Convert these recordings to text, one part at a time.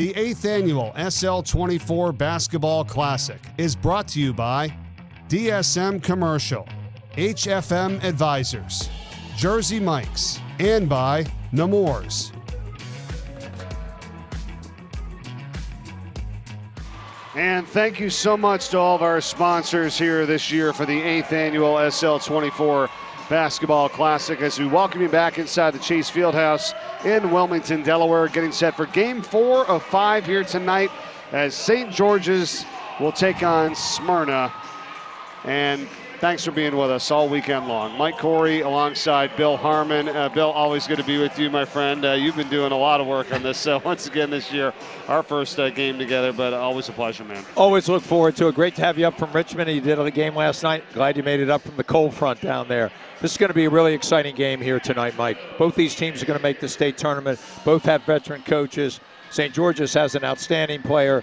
The 8th annual SL24 Basketball Classic is brought to you by DSM Commercial, HFM Advisors, Jersey Mike's, and by Nemours. And thank you so much to all of our sponsors here this year for the 8th annual SL24 Basketball Classic as we welcome you back inside the Chase Fieldhouse in Wilmington, Delaware, getting set for Game 4 of 5 here tonight as St. George's will take on Smyrna. And thanks for being with us all weekend long. Mike Corey alongside Bill Harmon. Bill, always good to be with you, my friend. You've been doing a lot of work on this once again this year. Our first game together, but always a pleasure, man. Always look forward to it. Great to have you up from Richmond. You did a game last night. Glad you made it up from the cold front down there. This is going to be a really exciting game here tonight, Mike. Both these teams are going to make the state tournament. Both have veteran coaches. St. George's has an outstanding player.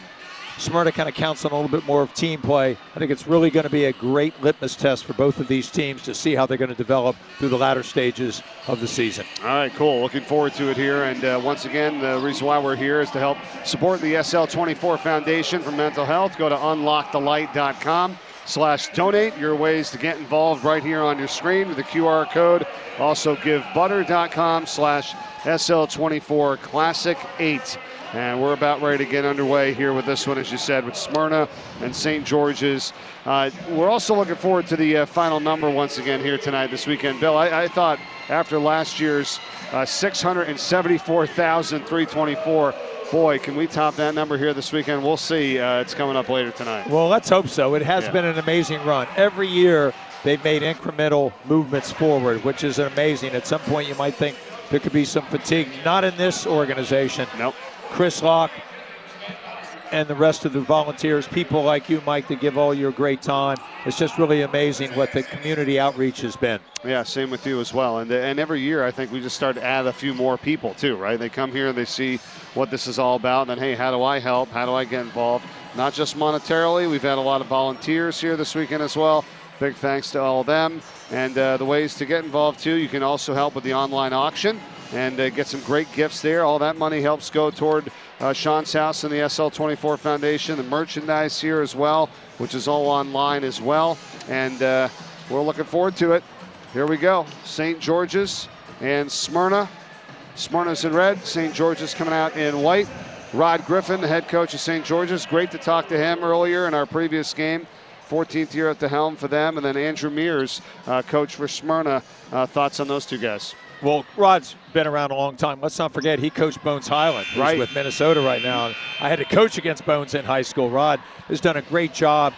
Smyrna kind of counts on a little bit more of team play. I think it's really going to be a great litmus test for both of these teams to see how they're going to develop through the latter stages of the season. All right, cool. Looking forward to it here. And once again, the reason why we're here is to help support the SL24 Foundation for Mental Health. Go to unlockthelight.com/donate. Your ways to get involved right here on your screen with the QR code. Also givebutter.com/SL24 Classic 8. And we're about ready to get underway here with this one, as you said, with Smyrna and St. George's. We're also looking forward to the final number once again here tonight, this weekend. Bill, I thought after last year's 674,324, boy, can we top that number here this weekend? We'll see. It's coming up later tonight. Well, let's hope so. It has been an amazing run. Every year they've made incremental movements forward, which is amazing. At some point you might think there could be some fatigue. Not in this organization. Nope. Chris Locke and the rest of the volunteers, people like you, Mike, that give all your great time. It's just really amazing what the community outreach has been. Yeah, same with you as well. And every year I think we just start to add a few more people too, right? They come here and they see what this is all about, and then, hey, how do I help? How do I get involved? Not just monetarily. We've had a lot of volunteers here this weekend as well. Big thanks to all of them. And the ways to get involved too, you can also help with the online auction and get some great gifts there. All that money helps go toward Sean's house and the SL24 Foundation. The merchandise here as well, which is all online as well. And we're looking forward to it. Here we go. St. George's and Smyrna. Smyrna's in red. St. George's coming out in white. Rod Griffin, the head coach of St. George's. Great to talk to him earlier in our previous game. 14th year at the helm for them. And then Andrew Mears, coach for Smyrna. Thoughts on those two guys? Well, Rod's been around a long time. Let's not forget he coached Bones Highland, who's with Minnesota right now. I had to coach against Bones in high school. Rod has done a great job.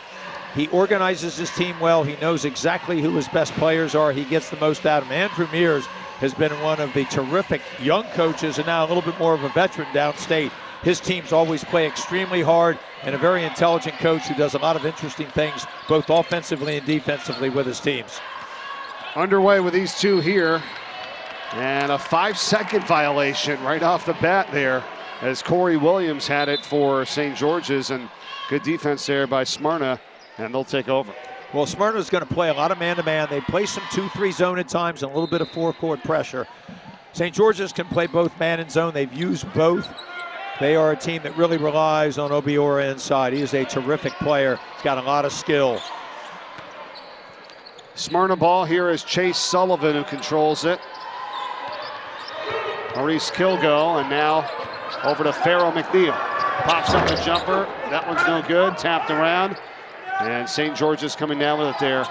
He organizes his team well. He knows exactly who his best players are. He gets the most out of them. Andrew Mears has been one of the terrific young coaches and now a little bit more of a veteran downstate. His teams always play extremely hard, and a very intelligent coach who does a lot of interesting things, both offensively and defensively with his teams. Underway with these two here. And a 5-second violation right off the bat there as Corey Williams had it for St. George's, and good defense there by Smyrna, and they'll take over. Well, Smyrna's going to play a lot of man-to-man. They play some 2-3 zone at times and a little bit of four-court pressure. St. George's can play both man and zone. They've used both. They are a team that really relies on Obiora inside. He is a terrific player. He's got a lot of skill. Smyrna ball here is Chase Sullivan who controls it. Maurice Kilgo, and now over to Farrell McNeil. Pops up the jumper. That one's no good. Tapped around. And St. George's coming down with it there.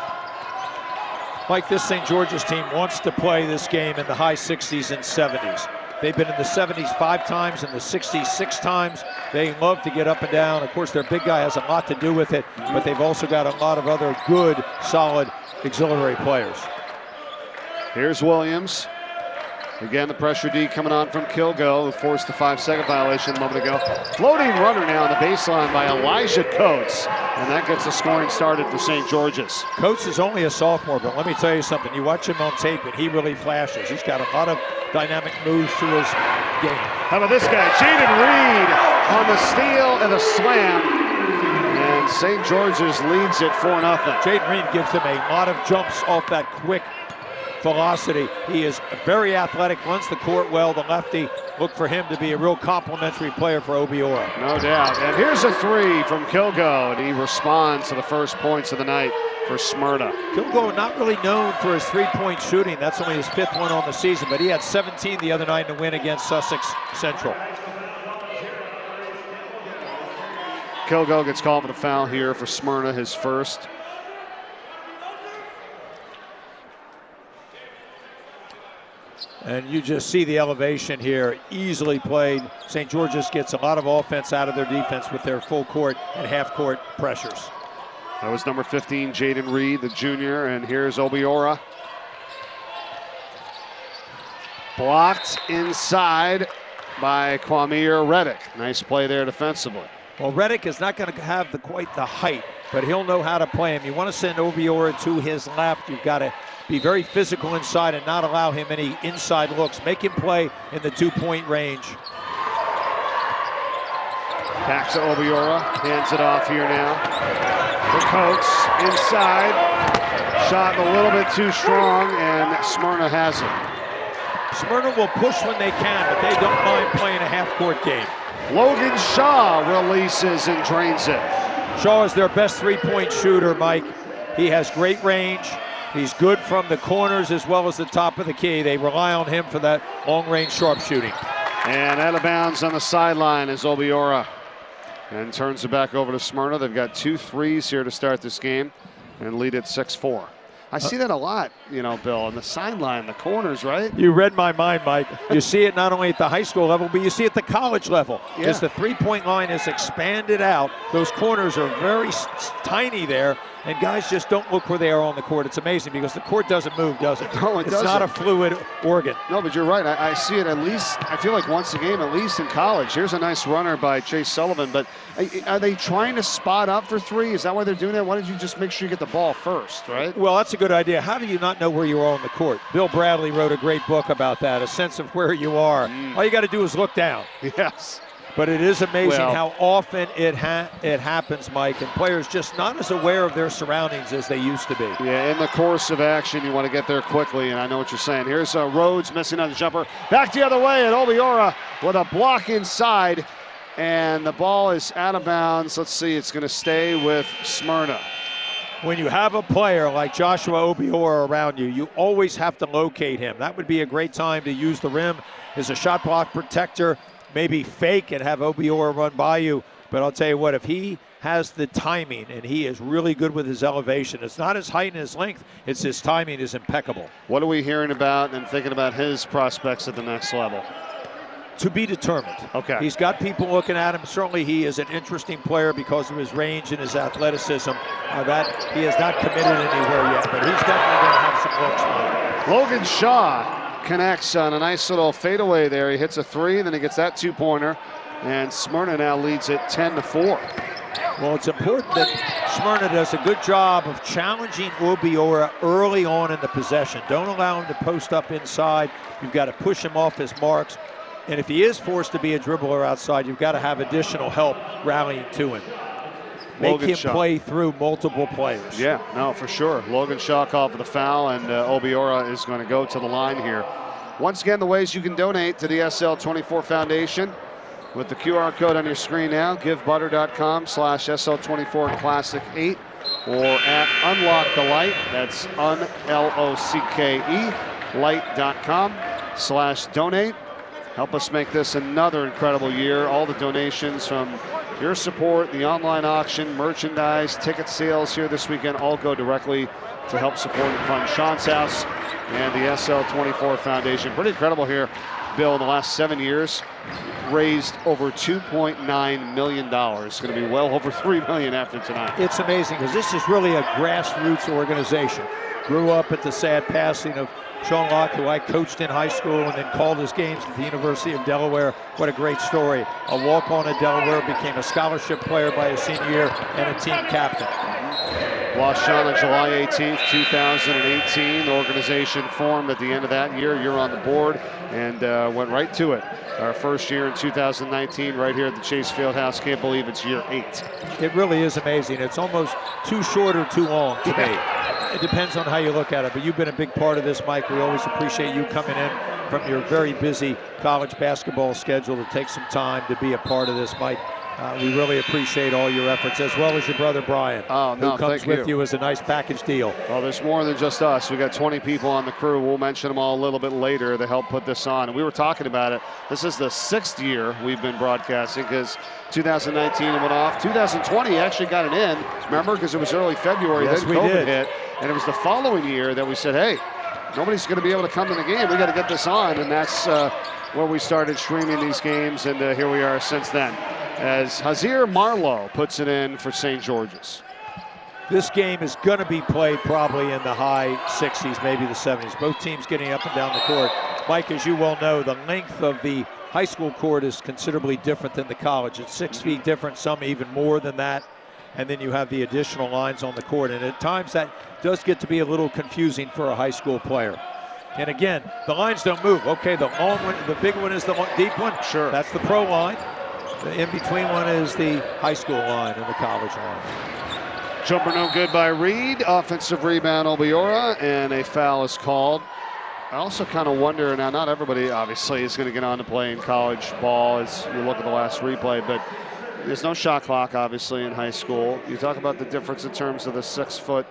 Mike, this St. George's team wants to play this game in the high 60s and 70s. They've been in the 70s 5 times and the 60s 6 times. They love to get up and down. Of course, their big guy has a lot to do with it, but they've also got a lot of other good, solid, auxiliary players. Here's Williams. Again, the pressure D coming on from Kilgo, who forced the 5-second violation a moment ago. Floating runner now on the baseline by Elijah Coates, and that gets the scoring started for St. George's. Coates is only a sophomore, but let me tell you something. You watch him on tape, and he really flashes. He's got a lot of dynamic moves to his game. How about this guy? Jaden Reed on the steal and the slam. And St. George's leads it 4-0. Jaden Reed gives them a lot of jumps off that quick velocity. He is very athletic, runs the court well, the lefty. Look for him to be a real complimentary player for Obiora. No doubt. And here's a three from Kilgo, and he responds to the first points of the night for Smyrna. Kilgo not really known for his three-point shooting. That's only his 5th one on the season, but he had 17 the other night in a win against Sussex Central. Kilgo gets called for the foul here for Smyrna, his first. And you just see the elevation here, easily played. St. George's gets a lot of offense out of their defense with their full court and half court pressures. That was number 15, Jaden Reed, the junior, and here's Obiora. Blocked inside by Kwame Reddick. Nice play there defensively. Well, Reddick is not going to have quite the height, but he'll know how to play him. You want to send Obiora to his left. You've got to be very physical inside and not allow him any inside looks. Make him play in the 2-point range. Back to Obiora, hands it off here now. For Coates, inside. Shot a little bit too strong, and Smyrna has it. Smyrna will push when they can, but they don't mind playing a half-court game. Logan Shaw releases and drains it. Shaw is their best three-point shooter, Mike. He has great range. He's good from the corners as well as the top of the key. They rely on him for that long-range sharpshooting. And out of bounds on the sideline is Obiora. And turns it back over to Smyrna. They've got 2 threes here to start this game and lead at 6-4. I see that a lot, you know, Bill, on the sideline, the corners, right? You read my mind, Mike. You see it not only at the high school level, but you see it at the college level. Yeah. As the three-point line is expanded out, those corners are very tiny there, and guys just don't look where they are on the court. It's amazing because the court doesn't move, does it? No, it doesn't. It's not a fluid organ. No, but you're right. I see it at least, I feel like once a game, at least in college. Here's a nice runner by Chase Sullivan, but are they trying to spot up for three? Is that why they're doing that? Why don't you just make sure you get the ball first, right? Well, that's a good idea. How do you not know where you are on the court? Bill Bradley wrote a great book about that, a sense of where you are. All you got to do is look down. Yes. But it is amazing how often it happens, Mike, and players just not as aware of their surroundings as they used to be. Yeah, in the course of action, you want to get there quickly, and I know what you're saying. Here's Rhodes missing on the jumper. Back the other way, and Obiora with a block inside, and the ball is out of bounds. Let's see, it's going to stay with Smyrna. When you have a player like Joshua Obiora around you, you always have to locate him. That would be a great time to use the rim as a shot block protector. Maybe fake and have Obiora run by you. But I'll tell you what, if he has the timing and he is really good with his elevation, it's not his height and his length, it's his timing is impeccable. What are we hearing about and thinking about his prospects at the next level? To be determined. Okay. He's got people looking at him. Certainly he is an interesting player because of his range and his athleticism. That he has not committed anywhere yet, but he's definitely going to have some looks, Mike. Logan Shaw connects on a nice little fadeaway there. He hits a three, then he gets that two-pointer, and Smyrna now leads it 10-4. Well, it's important that Smyrna does a good job of challenging Obiora early on in the possession. Don't allow him to post up inside. You've got to push him off his marks. And if he is forced to be a dribbler outside, you've got to have additional help rallying to him. Make him play through multiple players. Yeah, no, for sure. Logan Shaw called for the foul, and Obiora is going to go to the line here. Once again, the ways you can donate to the SL24 Foundation with the QR code on your screen now, givebutter.com/SL24Classic8 or at Unlock the Light. That's UNLOCKE light.com/donate. Help us make this another incredible year. All the donations from your support, the online auction, merchandise, ticket sales here this weekend all go directly to help support and fund Sean's House and the SL24 Foundation. Pretty incredible here, Bill. In the last 7 years, raised over $2.9 million. It's going to be well over $3 million after tonight. It's amazing because this is really a grassroots organization. Grew up at the sad passing of Sean Locke, who I coached in high school and then called his games at the University of Delaware. What a great story. A walk-on at Delaware, became a scholarship player by his senior year and a team captain. Washtenaw on July 18th, 2018. The organization formed at the end of that year. You're on the board and went right to it. Our first year in 2019 right here at the Chase Fieldhouse. Can't believe it's year 8. It really is amazing. It's almost too short or too long to me. It depends on how you look at it, but you've been a big part of this, Mike. We always appreciate you coming in from your very busy college basketball schedule to take some time to be a part of this, Mike. We really appreciate all your efforts, as well as your brother Brian, who comes with you as a nice package deal. Well, there's more than just us. We got 20 people on the crew. We'll mention them all a little bit later to help put this on. And we were talking about it. This is the 6th year we've been broadcasting, because 2019 it went off. 2020 actually got it in, remember, because it was early February. Yes, then we COVID did. hit. And it was the following year that we said, hey, nobody's going to be able to come to the game. We got to get this on. And that's where we started streaming these games. And here we are since then, as Hazir Marlowe puts it in for St. George's. This game is going to be played probably in the high 60s, maybe the 70s. Both teams getting up and down the court. Mike, as you well know, the length of the high school court is considerably different than the college. It's 6 feet different, some even more than that. And then you have the additional lines on the court. And at times that does get to be a little confusing for a high school player. And again, the lines don't move. Okay, the long one, the big one is the deep one. Sure. That's the pro line. The in-between one is the high school line and the college line. Jumper no good by Reed. Offensive rebound, Obiora, and a foul is called. I also kind of wonder, now not everybody obviously is going to get on to playing college ball as you look at the last replay, but there's no shot clock obviously in high school. You talk about the difference in terms of the 6-foot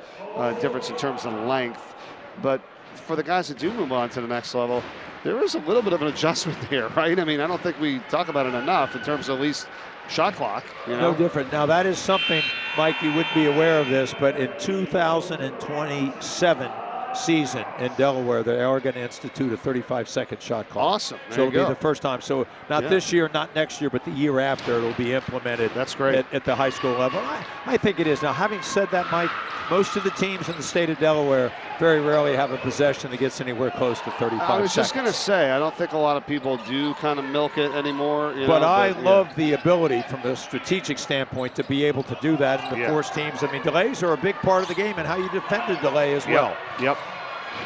difference in terms of length, but for the guys that do move on to the next level, there is a little bit of an adjustment here, right? I mean, I don't think we talk about it enough in terms of at least shot clock. You know? No different. Now that is something, Mike, you would be aware of this, but in 2027 season in Delaware, they are going to institute a 35-second shot clock. Awesome. There so you it'll go. be the first time. So not this year, not next year, but the year after, it'll be implemented. That's great. At the high school level. I think it is. Now, having said that, Mike, most of the teams in the state of Delaware very rarely have a possession that gets anywhere close to 35 seconds. I was just going to say, I don't think a lot of people do kind of milk it anymore. But I love the ability from a strategic standpoint to be able to do that and to force teams. I mean, delays are a big part of the game and how you defend a delay as well. Yep.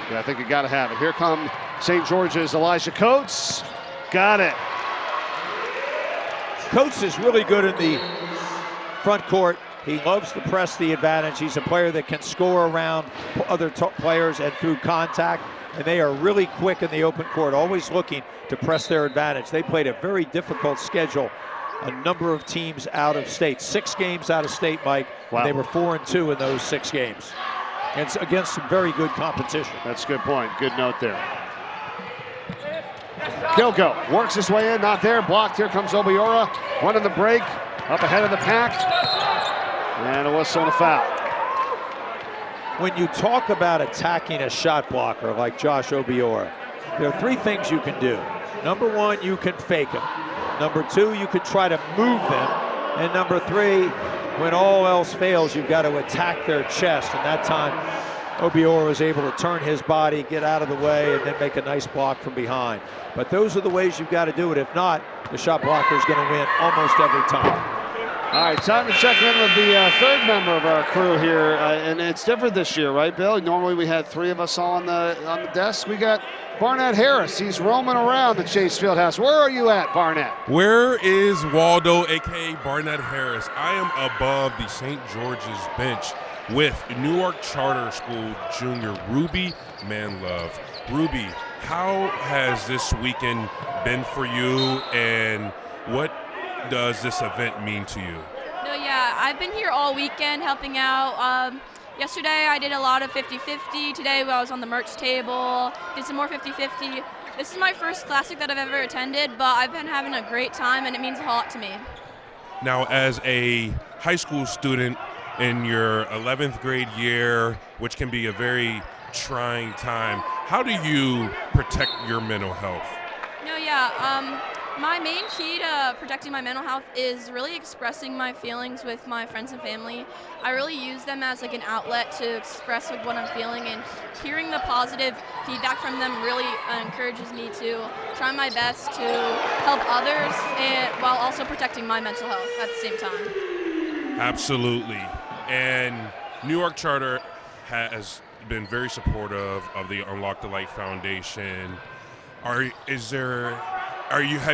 Yeah, I think you got to have it. Here come St. George's Elijah Coates. Got it. Coates is really good in the front court. He loves to press the advantage. He's a player that can score around other players and through contact. And they are really quick in the open court, always looking to press their advantage. They played a very difficult schedule. A number of teams out of state. 6 games out of state, Mike. Wow. And they were 4-2 in those 6 games. And it's against some very good competition. That's a good point. Good note there. Kilgo works his way in, not there. Blocked. Here comes Obiora. Running the break. Up ahead of the pack. And a whistle and a foul. When you talk about attacking a shot blocker like Josh Obiora, there are 3 things you can do. Number 1, you can fake him. Number 2, you could try to move them. And number 3, when all else fails, you've got to attack their chest. And that time, Obiora was able to turn his body, get out of the way, and then make a nice block from behind. But those are the ways you've got to do it. If not, the shot blocker is going to win almost every time. All right, time to check in with the 3rd member of our crew here. And it's different this year, right, Bill? Normally we had 3 of us all on the desk. We got Barnett Harris. He's roaming around the Chase Fieldhouse. Where are you at, Barnett? Where is Waldo, a.k.a. Barnett Harris? I am above the St. George's bench with Newark Charter School junior Ruby Manlove. Ruby, how has this weekend been for you, and what does this event mean to you? No, yeah, I've been here all weekend helping out. Yesterday I did a lot of 50-50. Today I was on the merch table, did some more 50-50. This is my first Classic that I've ever attended, but I've been having a great time and it means a lot to me. Now, as a high school student in your 11th grade year, which can be a very trying time, how do you protect your mental health? No, yeah, my main key to protecting my mental health is really expressing my feelings with my friends and family. I really use them as like an outlet to express like what I'm feeling, and hearing the positive feedback from them really encourages me to try my best to help others while also protecting my mental health at the same time. Absolutely. And New York Charter has been very supportive of the Unlock the Light Foundation. Have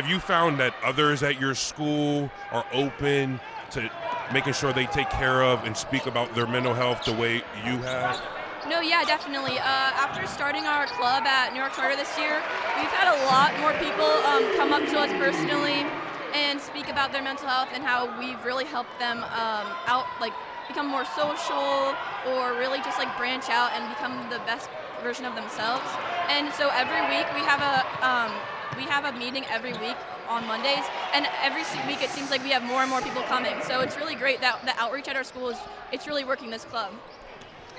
you found that others at your school are open to making sure they take care of and speak about their mental health the way you have? No, yeah, definitely. After starting our club at New York Charter this year, we've had a lot more people come up to us personally and speak about their mental health and how we've really helped them become more social, or really just branch out and become the best version of themselves. And so every week we have a meeting every week on Mondays, and every week it seems like we have more and more people coming. So it's really great that the outreach at our school it's really working, this club.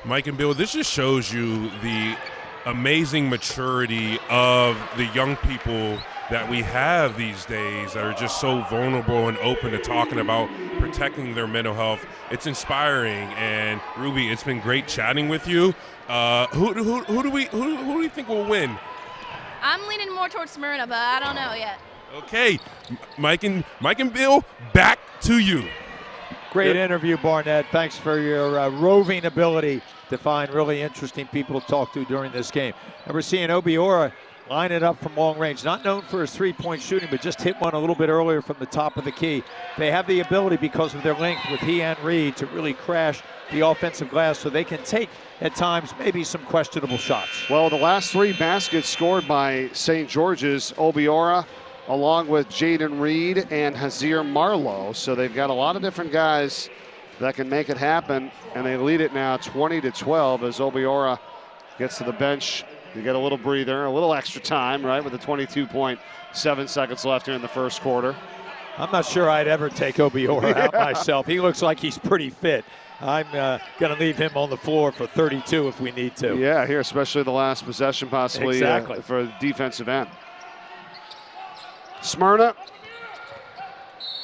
Mike and Bill, this just shows you the amazing maturity of the young people that we have these days that are just so vulnerable and open to talking about protecting their mental health. It's inspiring. And Ruby, it's been great chatting with you. Who do we think will win? I'm leaning more towards Smyrna, but I don't know yet. Okay, Mike and Bill, back to you. Great interview, Barnett. Thanks for your roving ability to find really interesting people to talk to during this game. And we're seeing Obiora line it up from long range. Not known for his three-point shooting, but just hit one a little bit earlier from the top of the key. They have the ability, because of their length with he and Reed, to really crash the offensive glass, so they can take, at times, maybe some questionable shots. Well, the last 3 baskets scored by St. George's, Obiora, along with Jaden Reed and Hazir Marlowe. So they've got a lot of different guys that can make it happen, and they lead it now 20-12 as Obiora gets to the bench. You get a little breather, a little extra time, right, with the 22.7 seconds left here in the first quarter. I'm not sure I'd ever take Obiora out myself. He looks like he's pretty fit. I'm going to leave him on the floor for 32 if we need to. Yeah, here, especially the last possession, possibly exactly. For the defensive end. Smyrna.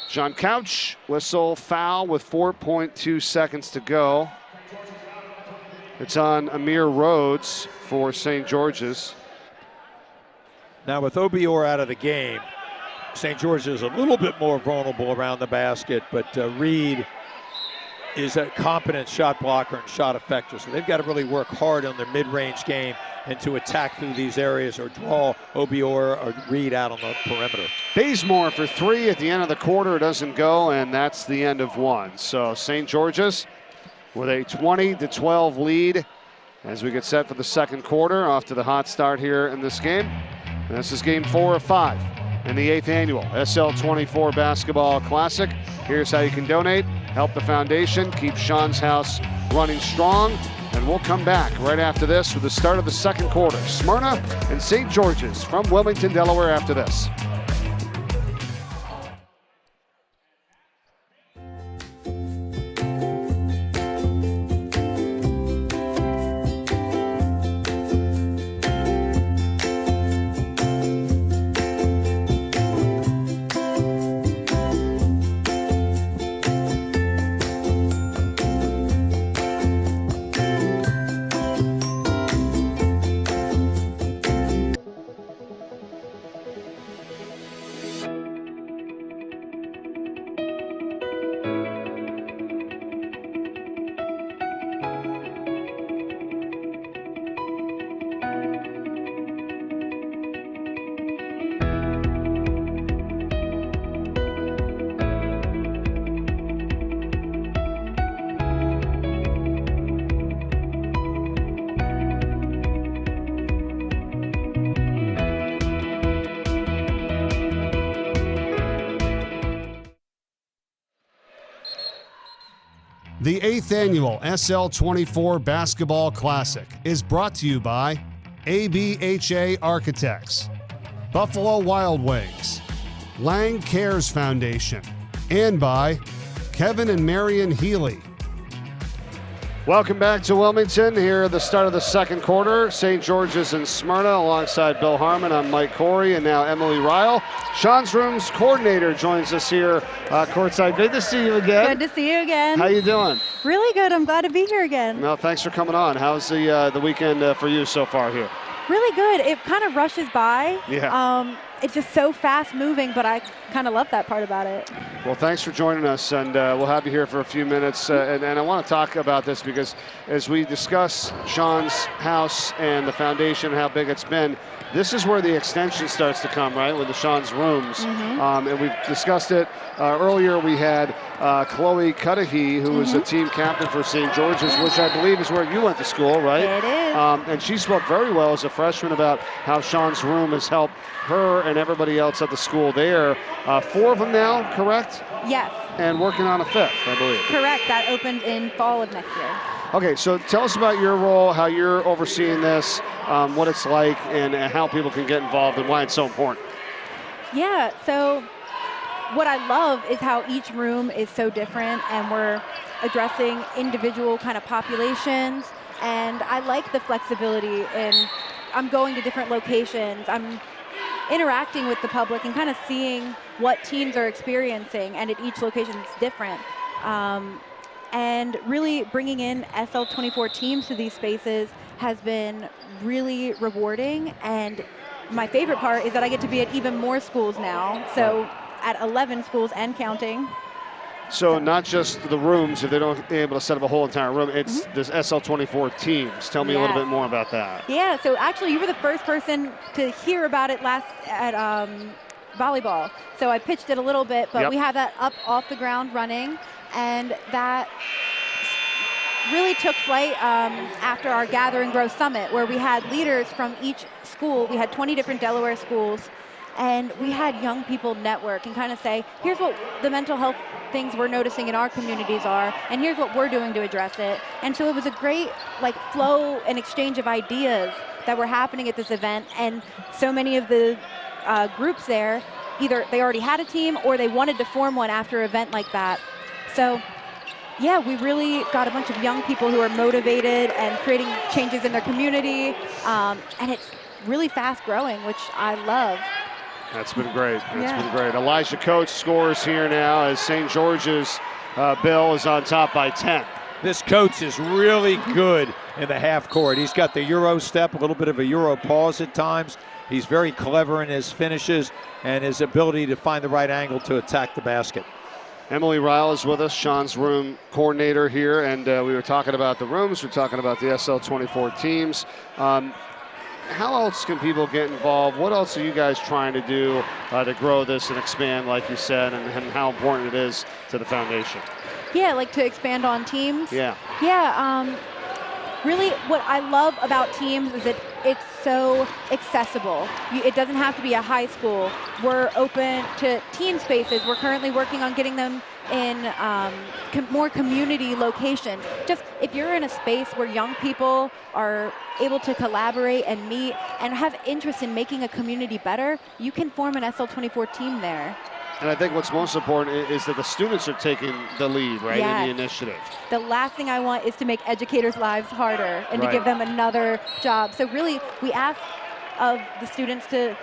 John Couch, whistle foul with 4.2 seconds to go. It's on Amir Rhodes for St. George's. Now with Obiora out of the game, St. George's is a little bit more vulnerable around the basket, but Reed is a competent shot blocker and shot effector. So they've got to really work hard on their mid-range game and to attack through these areas or draw Obiora or Reed out on the perimeter. Bazemore for 3 at the end of the quarter. It doesn't go, and that's the end of 1. So St. George's with a 20-12 lead as we get set for the second quarter, off to the hot start here in this game. And this is game 4 of 5 in the 8th annual SL24 Basketball Classic. Here's how you can donate, help the foundation, keep Sean's house running strong, and we'll come back right after this with the start of the second quarter. Smyrna and St. George's from Wilmington, Delaware after this. The 8th annual SL24 Basketball Classic is brought to you by ABHA Architects, Buffalo Wild Wings, Lang Cares Foundation, and by Kevin and Marion Healy. Welcome back to Wilmington. Here at the start of the second quarter, St. George's and Smyrna alongside Bill Harmon. I'm Mike Corey, and now Emily Ryle. Sean's Room's coordinator joins us here courtside. Good to see you again. Good to see you again. How you doing? Really good. I'm glad to be here again. Well, thanks for coming on. How's the weekend for you so far here? Really good. It kind of rushes by. Yeah. it's just so fast moving, but I kind of love that part about it. Well, thanks for joining us, and we'll have you here for a few minutes. And I want to talk about this because as we discuss Sean's house and the foundation, how big it's been, this is where the extension starts to come, right, with the Sean's rooms. And we've discussed it. Earlier we had Chloe Cudahy, who was a team captain for St. George's, which I believe is where you went to school, right? It is. And she spoke very well as a freshman about how Sean's room has helped her and everybody else at the school there. 4 of them now, correct? Yes. And working on a 5th, I believe. Correct. That opens in fall of next year. Okay, so tell us about your role, how you're overseeing this, what it's like, and how people can get involved and why it's so important. Yeah, so what I love is how each room is so different, and we're addressing individual kind of populations, and I like the flexibility, and I'm going to different locations. I'm interacting with the public and kind of seeing what teams are experiencing, and at each location it's different. And really bringing in SL24 teams to these spaces has been really rewarding, and my favorite part is that I get to be at even more schools now, so at 11 schools and counting. So not just the rooms, if they don't able to set up a whole entire room, it's there's SL24 teams. Tell me a little bit more about that. Yeah, so actually you were the first person to hear about it last at volleyball. So I pitched it a little bit, but we have that up off the ground running, and that really took flight after our Gather and Grow Summit, where we had leaders from each school. We had 20 different Delaware schools, and we had young people network and kind of say, here's what the mental health things we're noticing in our communities are, and here's what we're doing to address it. And so it was a great flow and exchange of ideas that were happening at this event, and so many of the groups there, either they already had a team or they wanted to form one after an event like that. So yeah, we really got a bunch of young people who are motivated and creating changes in their community, and it's really fast growing, which I love. That's been great. That's been great. Elijah Coates scores here now as St. George's Bill is on top by 10. This Coates is really good in the half court. He's got the Euro step, a little bit of a Euro pause at times. He's very clever in his finishes and his ability to find the right angle to attack the basket. Emily Ryle is with us, Sean's room coordinator here, and we were talking about the rooms, we're talking about the SL24 teams. How else can people get involved? What else are you guys trying to do to grow this and expand, like you said, and how important it is to the foundation? Yeah, like to expand on teams? Yeah. Yeah, really what I love about teams is that it's so accessible. It doesn't have to be a high school. We're open to teen spaces. We're currently working on getting them in more community locations. Just if you're in a space where young people are able to collaborate and meet and have interest in making a community better, you can form an SL24 team there. And I think what's most important is that the students are taking the lead, right, in the initiative. The last thing I want is to make educators' lives harder and to give them another job. So really, we ask of the students to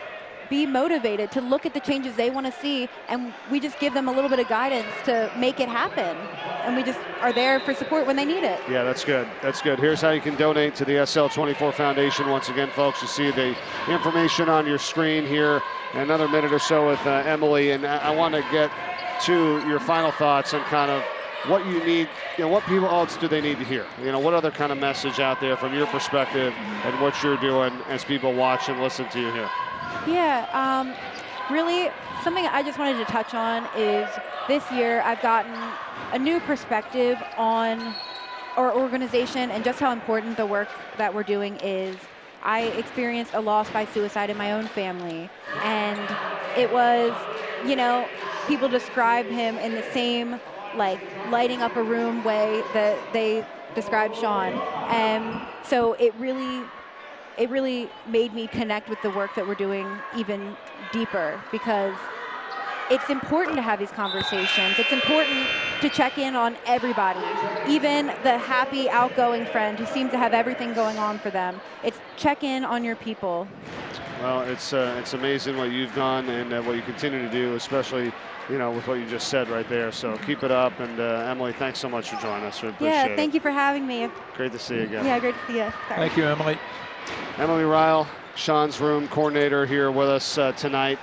be motivated, to look at the changes they want to see, and we just give them a little bit of guidance to make it happen. And we just are there for support when they need it. Yeah, that's good. That's good. Here's how you can donate to the SL24 Foundation. Once again, folks, you see the information on your screen here. Another minute or so with Emily, and I want to get to your final thoughts on kind of what you need, what people else do they need to hear? What other kind of message out there from your perspective and what you're doing as people watch and listen to you here? Yeah, really something I just wanted to touch on is this year I've gotten a new perspective on our organization and just how important the work that we're doing is. I experienced a loss by suicide in my own family, and it was, people describe him in the same lighting up a room way that they described Sean, and so it really made me connect with the work that we're doing even deeper, because it's important to have these conversations. It's important to check in on everybody, even the happy, outgoing friend who seems to have everything going on for them. It's check in on your people. Well, it's amazing what you've done and what you continue to do, especially with what you just said right there. So keep it up. And Emily, thanks so much for joining us. We appreciate it. Thank you for having me. Great to see you again. Yeah, great to see you. Sorry. Thank you, Emily. Emily Ryle, Sean's room coordinator here with us tonight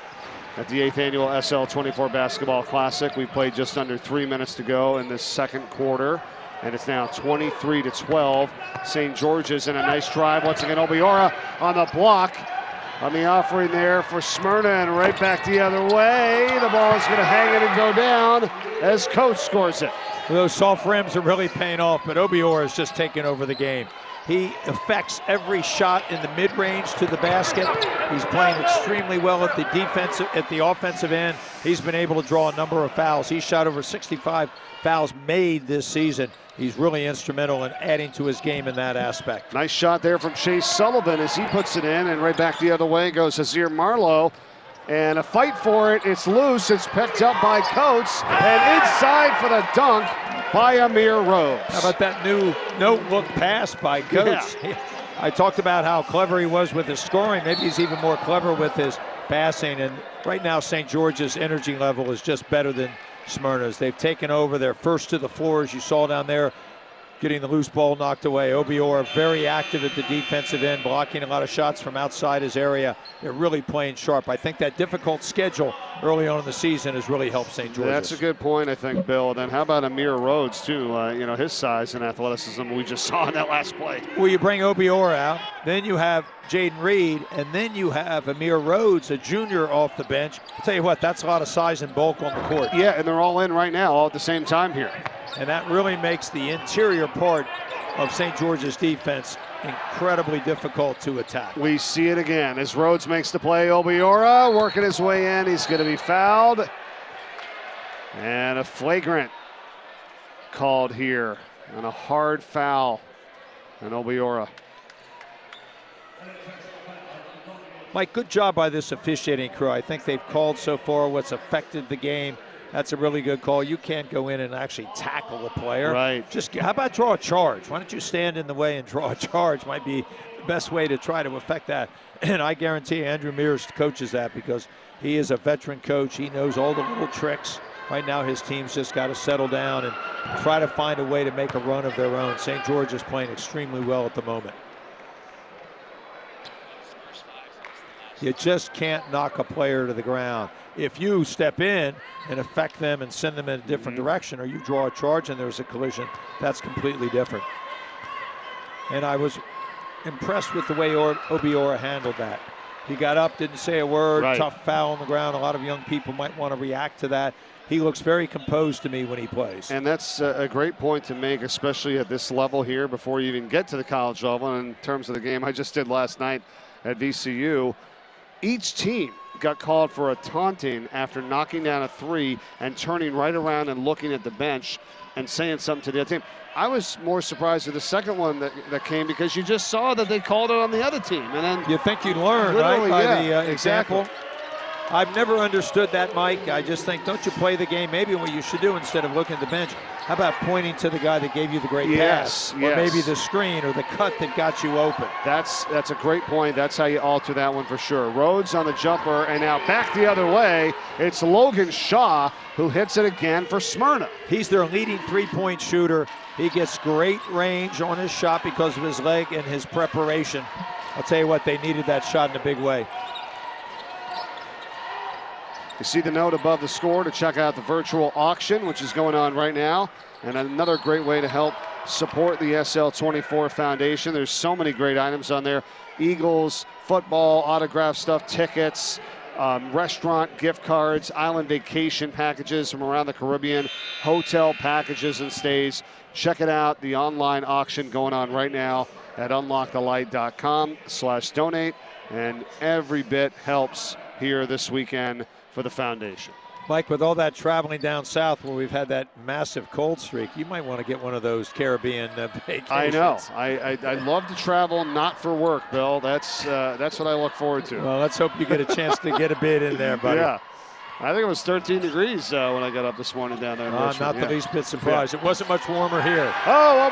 at the 8th annual SL24 Basketball Classic. We played just under 3 minutes to go in this second quarter, and it's now 23-12. St. George's in a nice drive. Once again, Obiora on the block. On the offering there for Smyrna, and right back the other way. The ball is going to hang it and go down as Coach scores it. Those soft rims are really paying off, but Obiora is just taking over the game. He affects every shot in the mid-range to the basket. He's playing extremely well at the offensive end. He's been able to draw a number of fouls. He shot over 65 fouls made this season. He's really instrumental in adding to his game in that aspect. Nice shot there from Chase Sullivan as he puts it in, and right back the other way goes Azir Marlowe. And a fight for it. It's loose. It's picked up by Coates, and inside for the dunk by Amir Rhodes. How about that new no-look pass by Coates? Yeah. I talked about how clever he was with his scoring. Maybe he's even more clever with his passing. And right now, St. George's energy level is just better than Smyrna's. They've taken over. They're first to the floor, as you saw down there, getting the loose ball knocked away. Obiora very active at the defensive end, blocking a lot of shots from outside his area. They're really playing sharp. I think that difficult schedule early on in the season has really helped St. George's. That's a good point, I think, Bill. Then how about Amir Rhodes, too? You know, his size and athleticism we just saw in that last play. Well, you bring Obiora out, then you have Jaden Reed, and then you have Amir Rhodes, a junior, off the bench. I'll tell you what, that's a lot of size and bulk on the court. Yeah, and they're all in right now, all at the same time here. And that really makes the interior part of St. George's defense incredibly difficult to attack. We see it again as Rhodes makes the play. Obiora working his way in. He's going to be fouled. And a flagrant called here. And a hard foul. And Obiora. Mike, good job by this officiating crew. I think they've called so far what's affected the game. That's a really good call. You can't go in and actually tackle a player. Right. Just how about draw a charge? Why don't you stand in the way and draw a charge? Might be the best way to try to affect that. And I guarantee Andrew Mears coaches that because he is a veteran coach. He knows all the little tricks. Right now his team's just got to settle down and try to find a way to make a run of their own. St. George is playing extremely well at the moment. You just can't knock a player to the ground. If you step in and affect them and send them in a different direction, or you draw a charge and there's a collision, that's completely different. And I was impressed with the way Obiora handled that. He got up, didn't say a word, right. Tough foul on the ground. A lot of young people might want to react to that. He looks very composed to me when he plays. And that's a great point to make, especially at this level here before you even get to the college level. And in terms of the game I just did last night at VCU, each team got called for a taunting after knocking down a three and turning right around and looking at the bench and saying something to the other team. I was more surprised with the second one that came because you just saw that they called it on the other team. And then you think you'd learn, right, by the exactly. example? I've never understood that, Mike. I just think, don't you play the game? Maybe what you should do instead of looking at the bench, how about pointing to the guy that gave you the great pass? Or maybe the screen or the cut that got you open. That's a great point. That's how you alter that one for sure. Rhodes on the jumper, and now back the other way. It's Logan Shaw who hits it again for Smyrna. He's their leading three-point shooter. He gets great range on his shot because of his leg and his preparation. I'll tell you what, they needed that shot in a big way. You see the note above the score to check out the virtual auction, which is going on right now. And another great way to help support the SL24 Foundation. There's so many great items on there. Eagles, football, autograph stuff, tickets, restaurant gift cards, island vacation packages from around the Caribbean, hotel packages and stays. Check it out, the online auction going on right now at unlockthelight.com/donate. And every bit helps here this weekend for the foundation. Mike, with all that traveling down south where we've had that massive cold streak, you might want to get one of those Caribbean vacations. I know. I love to travel, not for work, Bill. That's what I look forward to. Well, let's hope you get a chance to get a bid in there, buddy. Yeah. I think it was 13 degrees when I got up this morning down there in Richmond. Not the least bit surprised. Yeah. It wasn't much warmer here. Oh,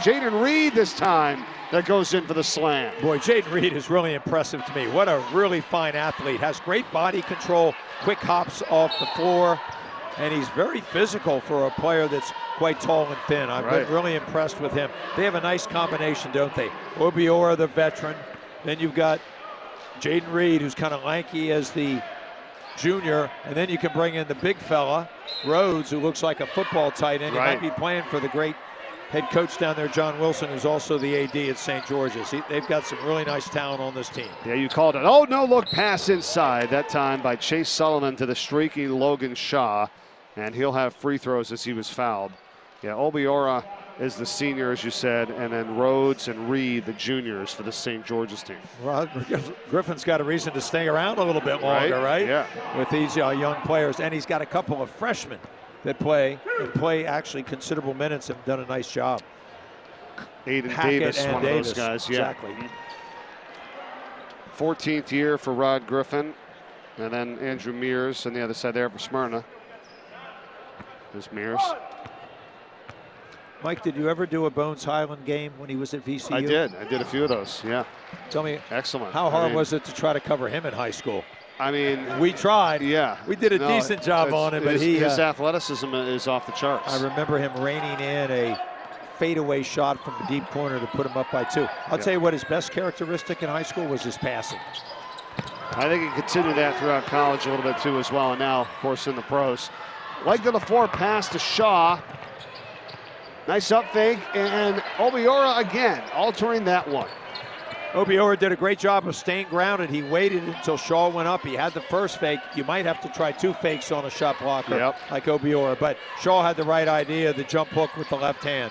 Jaden Reed this time that goes in for the slam. Boy, Jaden Reed is really impressive to me. What a really fine athlete. Has great body control, quick hops off the floor, and he's very physical for a player that's quite tall and thin. I've been really impressed with him. They have a nice combination, don't they? Obiora, the veteran, Then you've got Jaden Reed, who's kind of lanky as the junior, and then you can bring in the big fella, Rhodes, who looks like a football tight end. Right. He might be playing for the great head coach down there, John Wilson, who's also the AD at St. George's. They've got some really nice talent on this team. Yeah, you called it. Oh, no look pass inside, that time by Chase Sullivan to the streaky Logan Shaw, and he'll have free throws as he was fouled. Yeah, Obiora is the senior, as you said, and then Rhodes and Reed, the juniors for the St. George's team. Well, Griffin's got a reason to stay around a little bit longer, right? Yeah. With these young players, and he's got a couple of freshmen that play actually considerable minutes and have done a nice job. Aiden Hackett Davis, and one Davis. of those guys. Yeah. Exactly. 14th year for Rod Griffin, and then Andrew Mears on the other side there for Smyrna. There's Mears. Mike, did you ever do a Bones Highland game when he was at VCU? I did a few of those, yeah. Tell me, excellent. How hard was it to try to cover him in high school? I mean, we tried. Yeah. We did a decent job on it, but his athleticism is off the charts. I remember him reining in a fadeaway shot from the deep corner to put him up by 2. I'll tell you what, his best characteristic in high school was his passing. I think he continued that throughout college a little bit too as well, and now, of course, in the pros. Leg to the floor pass to Shaw. Nice up fake, and Obiora again altering that one. Obiora did a great job of staying grounded. He waited until Shaw went up. He had the first fake. You might have to try 2 fakes on a shot blocker like Obiora, but Shaw had the right idea, the jump hook with the left hand.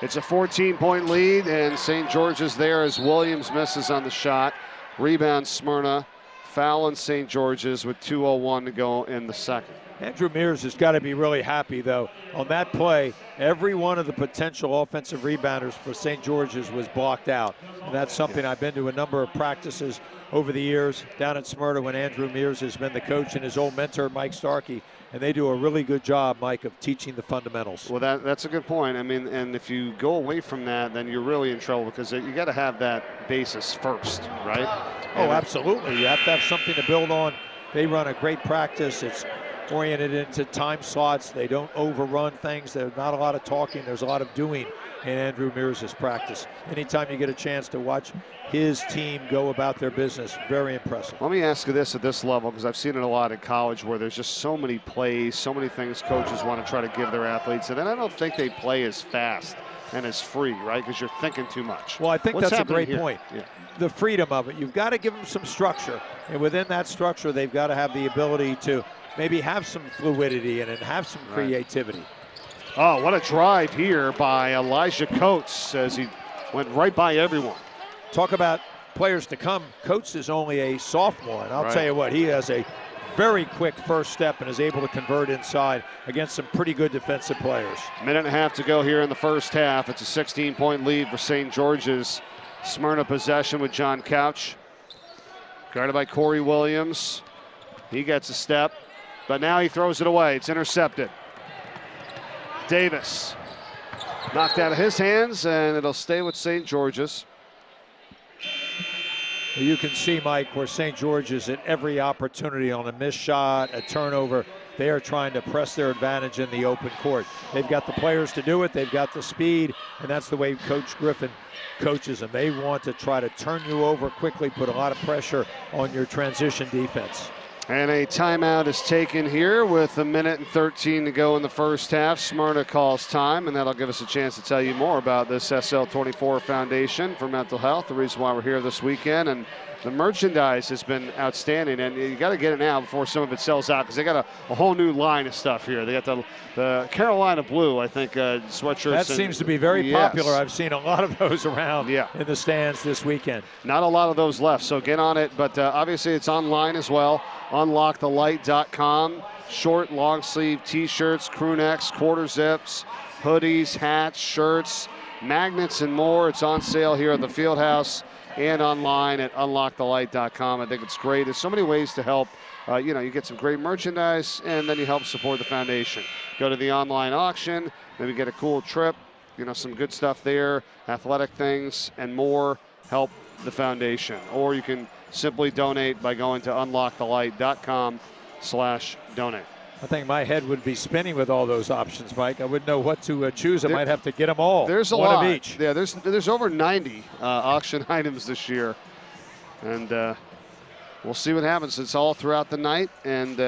It's a 14-point lead, and St. George's there as Williams misses on the shot. Rebound Smyrna. Foul in St. George's with 2:01 to go in the second. Andrew Mears has got to be really happy, though. On that play, every one of the potential offensive rebounders for St. George's was blocked out. And that's something I've been to a number of practices over the years down at Smyrna when Andrew Mears has been the coach and his old mentor, Mike Starkey. And they do a really good job, Mike, of teaching the fundamentals. Well, that's a good point. I mean, and if you go away from that, then you're really in trouble because you got to have that basis first, right? Oh, absolutely. You have to have something to build on. They run a great practice. It's oriented into time slots. They don't overrun things. There's not a lot of talking. There's a lot of doing in Andrew Mears' practice. Anytime you get a chance to watch his team go about their business, very impressive. Let me ask you this at this level, because I've seen it a lot in college where there's just so many plays, so many things coaches want to try to give their athletes, and then I don't think they play as fast and as free, right? Because you're thinking too much. Well, I think that's a great point. Yeah. The freedom of it. You've got to give them some structure, and within that structure, they've got to have the ability to maybe have some fluidity and have some creativity. Oh, what a drive here by Elijah Coates as he went right by everyone. Talk about players to come. Coates is only a sophomore, and I'll tell you what, he has a very quick first step and is able to convert inside against some pretty good defensive players. Minute and a half to go here in the first half. It's a 16-point lead for St. George's. Smyrna possession with John Couch. Guarded by Corey Williams. He gets a step, but now he throws it away. It's intercepted. Davis knocked out of his hands, and it'll stay with St. George's. You can see, Mike, where St. George's at every opportunity on a missed shot, a turnover, they are trying to press their advantage in the open court. They've got the players to do it. They've got the speed, and that's the way Coach Griffin coaches them. They want to try to turn you over quickly, put a lot of pressure on your transition defense. And a timeout is taken here with a minute and 13 to go in the first half. Smyrna calls time, and that'll give us a chance to tell you more about this SL24 Foundation for Mental Health, the reason why we're here this weekend. And the merchandise has been outstanding, and you got to get it now before some of it sells out, because they got a whole new line of stuff here. They got the Carolina Blue, I think, sweatshirts. That seems to be very popular. I've seen a lot of those around in the stands this weekend. Not a lot of those left, so get on it. But obviously it's online as well. UnlockTheLight.com. Short, long sleeve T-shirts, crew necks, quarter zips, hoodies, hats, shirts, magnets, and more. It's on sale here at the Fieldhouse and online at UnlockTheLight.com. I think it's great. There's so many ways to help. You get some great merchandise, and then you help support the foundation. Go to the online auction, maybe get a cool trip, some good stuff there, athletic things, and more. Help the foundation. Or you can simply donate by going to UnlockTheLight.com/donate. I think my head would be spinning with all those options, Mike. I wouldn't know what to choose. I might have to get them all. There's a one lot of each. Yeah, there's over 90 auction items this year. And we'll see what happens. It's all throughout the night, and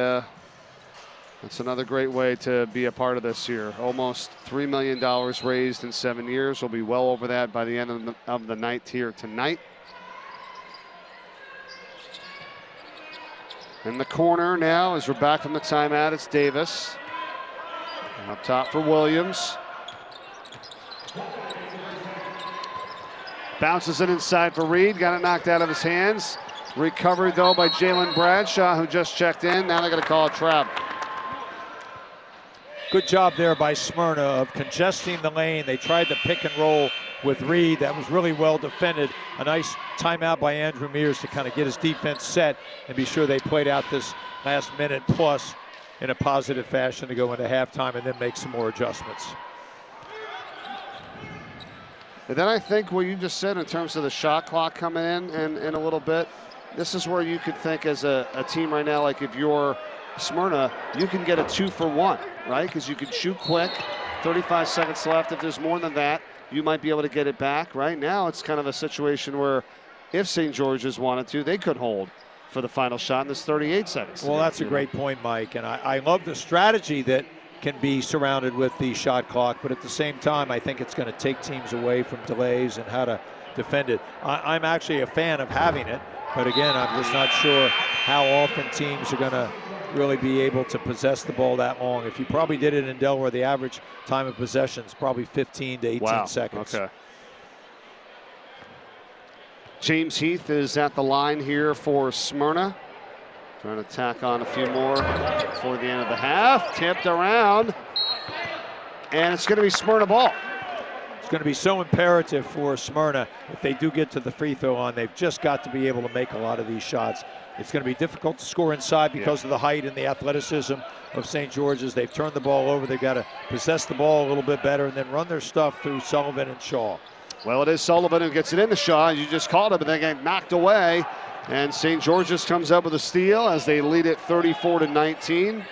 it's another great way to be a part of this year. Almost $3 million raised in 7 years. We'll be well over that by the end of the night here tonight. In the corner now, as we're back from the timeout, it's Davis. And up top for Williams. Bounces it inside for Reed. Got it knocked out of his hands. Recovered, though, by Jalen Bradshaw, who just checked in. Now they're going to call a travel. Good job there by Smyrna of congesting the lane. They tried to pick and roll with Reed. That was really well defended. A nice timeout by Andrew Mears to kind of get his defense set and be sure they played out this last minute plus in a positive fashion to go into halftime and then make some more adjustments. And then I think what you just said in terms of the shot clock coming in a little bit, this is where you could think as a team right now, like if you're Smyrna, you can get a 2-for-1, right? Because you can shoot quick, 35 seconds left. If there's more than that, you might be able to get it back. Right now, it's kind of a situation where if St. George's wanted to, they could hold for the final shot, and there's 38 seconds. Well, that's a great point, Mike. And I love the strategy that can be surrounded with the shot clock, but at the same time, I think it's going to take teams away from delays and how to defend it. I'm actually a fan of having it, but again, I'm just not sure how often teams are going to really be able to possess the ball that long. If you probably did it in Delaware, the average time of possession is probably 15 to 18 seconds. Okay. James Heath is at the line here for Smyrna. Trying to tack on a few more before the end of the half. Tipped around. And it's going to be Smyrna ball. It's going to be so imperative for Smyrna if they do get to the free throw line. They've just got to be able to make a lot of these shots. It's going to be difficult to score inside because of the height and the athleticism of St. George's. They've turned the ball over. They've got to possess the ball a little bit better and then run their stuff through Sullivan and Shaw. Well, it is Sullivan who gets it into Shaw. You just called it, but they get knocked away. And St. George's comes up with a steal as they lead it 34-19.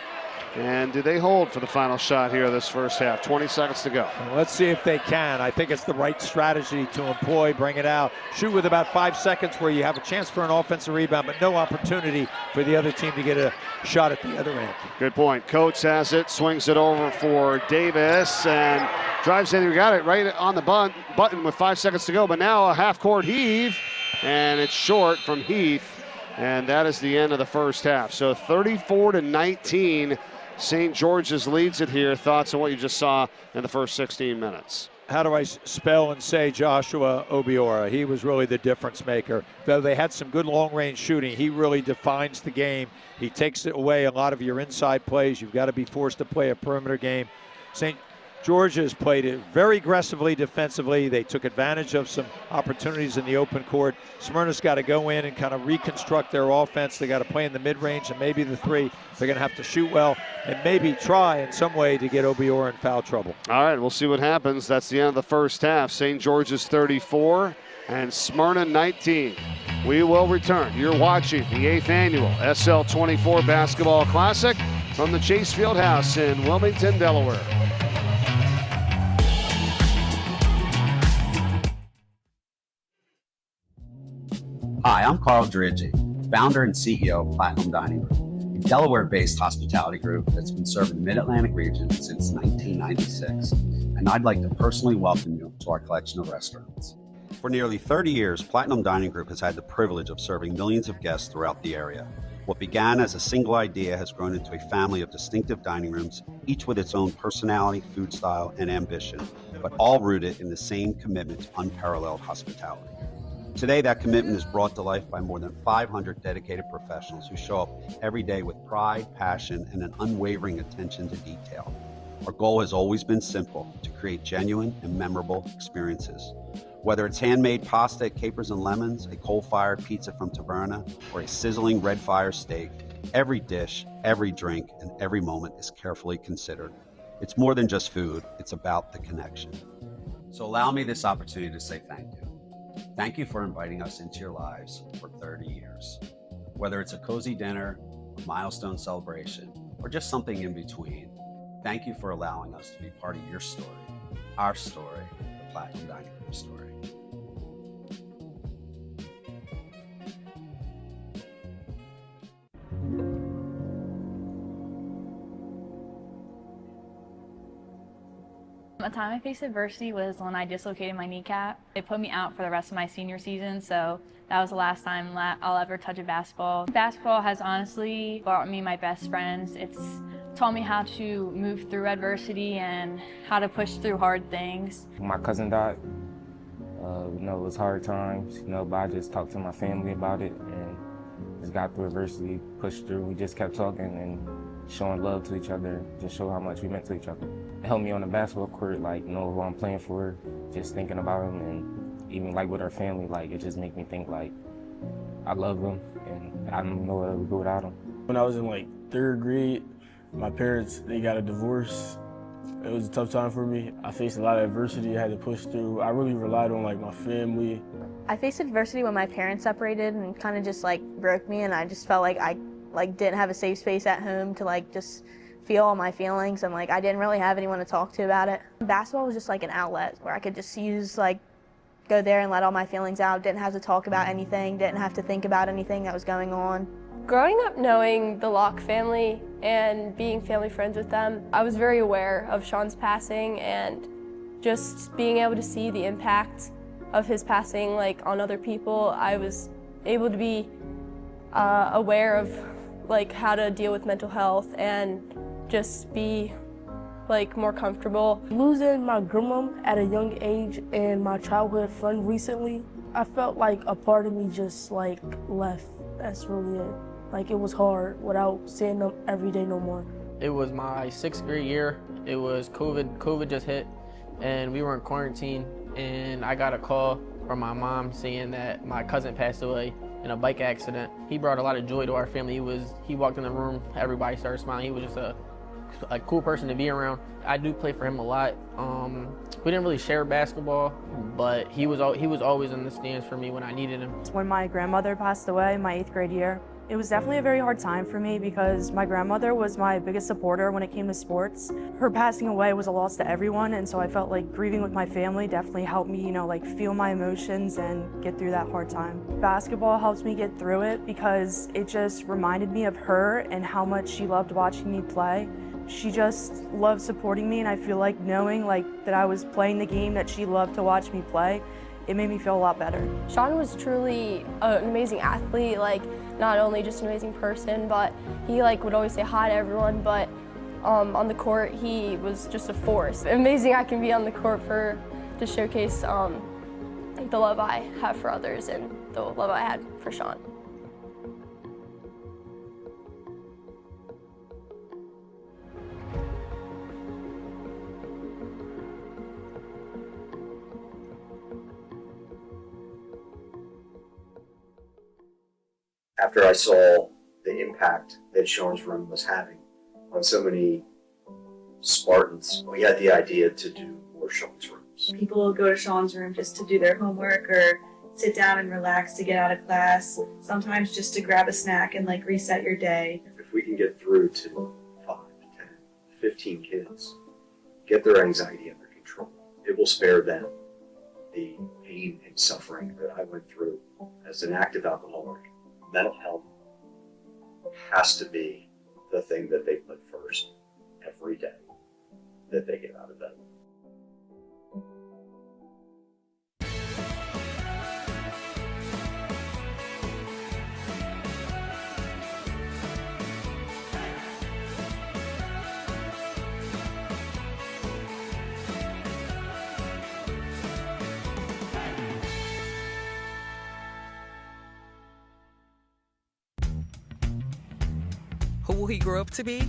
And do they hold for the final shot here this first half? 20 seconds to go. Well, let's see if they can. I think it's the right strategy to employ, bring it out. Shoot with about 5 seconds where you have a chance for an offensive rebound, but no opportunity for the other team to get a shot at the other end. Good point. Coates has it, swings it over for Davis, and drives in. We got it right on the button with 5 seconds to go, but now a half-court heave, and it's short from Heath, and that is the end of the first half. So 34-19. St. George's leads it here. Thoughts on what you just saw in the first 16 minutes? How do I spell and say Joshua Obiora? He was really the difference maker. Though they had some good long-range shooting, he really defines the game. He takes away a lot of your inside plays. You've got to be forced to play a perimeter game. St. George's played it very aggressively defensively. They took advantage of some opportunities in the open court. Smyrna's got to go in and kind of reconstruct their offense. They got to play in the mid-range and maybe the three. They're going to have to shoot well and maybe try in some way to get Obiora in foul trouble. All right, we'll see what happens. That's the end of the first half. St. George's 34 and Smyrna 19. We will return. You're watching the 8th annual SL24 Basketball Classic from the Chase Fieldhouse in Wilmington, Delaware. Hi, I'm Carl Dridge, founder and CEO of Platinum Dining Room, a Delaware-based hospitality group that's been serving the Mid-Atlantic region since 1996, and I'd like to personally welcome you to our collection of restaurants. For nearly 30 years, Platinum Dining Group has had the privilege of serving millions of guests throughout the area. What began as a single idea has grown into a family of distinctive dining rooms, each with its own personality, food style, and ambition, but all rooted in the same commitment to unparalleled hospitality. Today, that commitment is brought to life by more than 500 dedicated professionals who show up every day with pride, passion, and an unwavering attention to detail. Our goal has always been simple: to create genuine and memorable experiences. Whether it's handmade pasta at Capers and Lemons, a coal-fired pizza from Taverna, or a sizzling red fire steak, every dish, every drink, and every moment is carefully considered. It's more than just food, it's about the connection. So allow me this opportunity to say thank you. Thank you for inviting us into your lives for 30 years. Whether it's a cozy dinner, a milestone celebration, or just something in between, thank you for allowing us to be part of your story, our story, the Platinum Dining Room story. The time I faced adversity was when I dislocated my kneecap. It put me out for the rest of my senior season, so that was the last time I'll ever touch a basketball. Basketball has honestly brought me my best friends. It's taught me how to move through adversity and how to push through hard things. My cousin died. It was hard times, but I just talked to my family about it and just got through adversity, pushed through. We just kept talking and showing love to each other, just show how much we meant to each other. It helped me on the basketball court, know who I'm playing for, just thinking about him, and even with our family, it just make me think I love him and I don't know what I would do without him. When I was in 3rd grade, my parents, they got a divorce. It was a tough time for me. I faced a lot of adversity I had to push through. I really relied on my family. I faced adversity when my parents separated and kind of just broke me, and I just felt like I didn't have a safe space at home to just feel all my feelings, and I didn't really have anyone to talk to about it. Basketball was just an outlet where I could just use go there and let all my feelings out. Didn't have to talk about anything, didn't have to think about anything that was going on. Growing up knowing the Locke family and being family friends with them, I was very aware of Sean's passing, and just being able to see the impact of his passing on other people, I was able to be aware of how to deal with mental health and just be more comfortable. Losing my grandma at a young age and my childhood friend recently, I felt like a part of me just left. That's really it. It was hard without seeing them every day no more. It was my 6th grade year. It was COVID. COVID just hit and we were in quarantine, and I got a call from my mom saying that my cousin passed away in a bike accident. He brought a lot of joy to our family. He walked in the room, everybody started smiling. He was just a cool person to be around. I do play for him a lot. We didn't really share basketball, but he was always in the stands for me when I needed him. When my grandmother passed away in my 8th grade year, it was definitely a very hard time for me because my grandmother was my biggest supporter when it came to sports. Her passing away was a loss to everyone, and so I felt like grieving with my family definitely helped me, feel my emotions and get through that hard time. Basketball helps me get through it because it just reminded me of her and how much she loved watching me play. She just loved supporting me, and I feel like knowing that I was playing the game that she loved to watch me play, it made me feel a lot better. Sean was truly an amazing athlete, not only just an amazing person, but he would always say hi to everyone, but on the court he was just a force. Amazing I can be on the court to showcase the love I have for others and the love I had for Sean. After I saw the impact that Sean's room was having on so many Spartans, we had the idea to do more Sean's rooms. People will go to Sean's room just to do their homework or sit down and relax to get out of class, sometimes just to grab a snack and reset your day. If we can get through to 5, 10, 15 kids, get their anxiety under control, it will spare them the pain and suffering that I went through as an active alcoholic. Mental health has to be the thing that they put first every day that they get out of bed. Who will he grow up to be?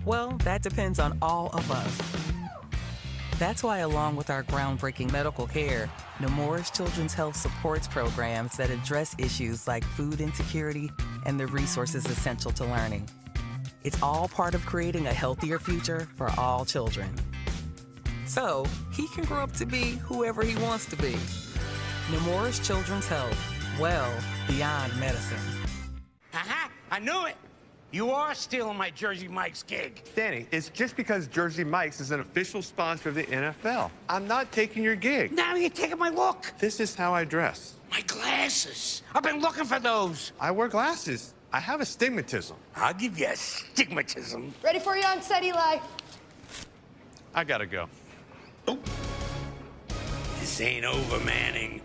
Well, that depends on all of us. That's why, along with our groundbreaking medical care, Nemours Children's Health supports programs that address issues like food insecurity and the resources essential to learning. It's all part of creating a healthier future for all children. So, he can grow up to be whoever he wants to be. Nemours Children's Health, well beyond medicine. Aha! I knew it! You are stealing my Jersey Mike's gig. Danny, it's just because Jersey Mike's is an official sponsor of the NFL. I'm not taking your gig. Now you're taking my look. This is how I dress. My glasses. I've been looking for those. I wear glasses. I have astigmatism. I'll give you astigmatism. Ready for you on set, Eli. I gotta go. This ain't over, Manning.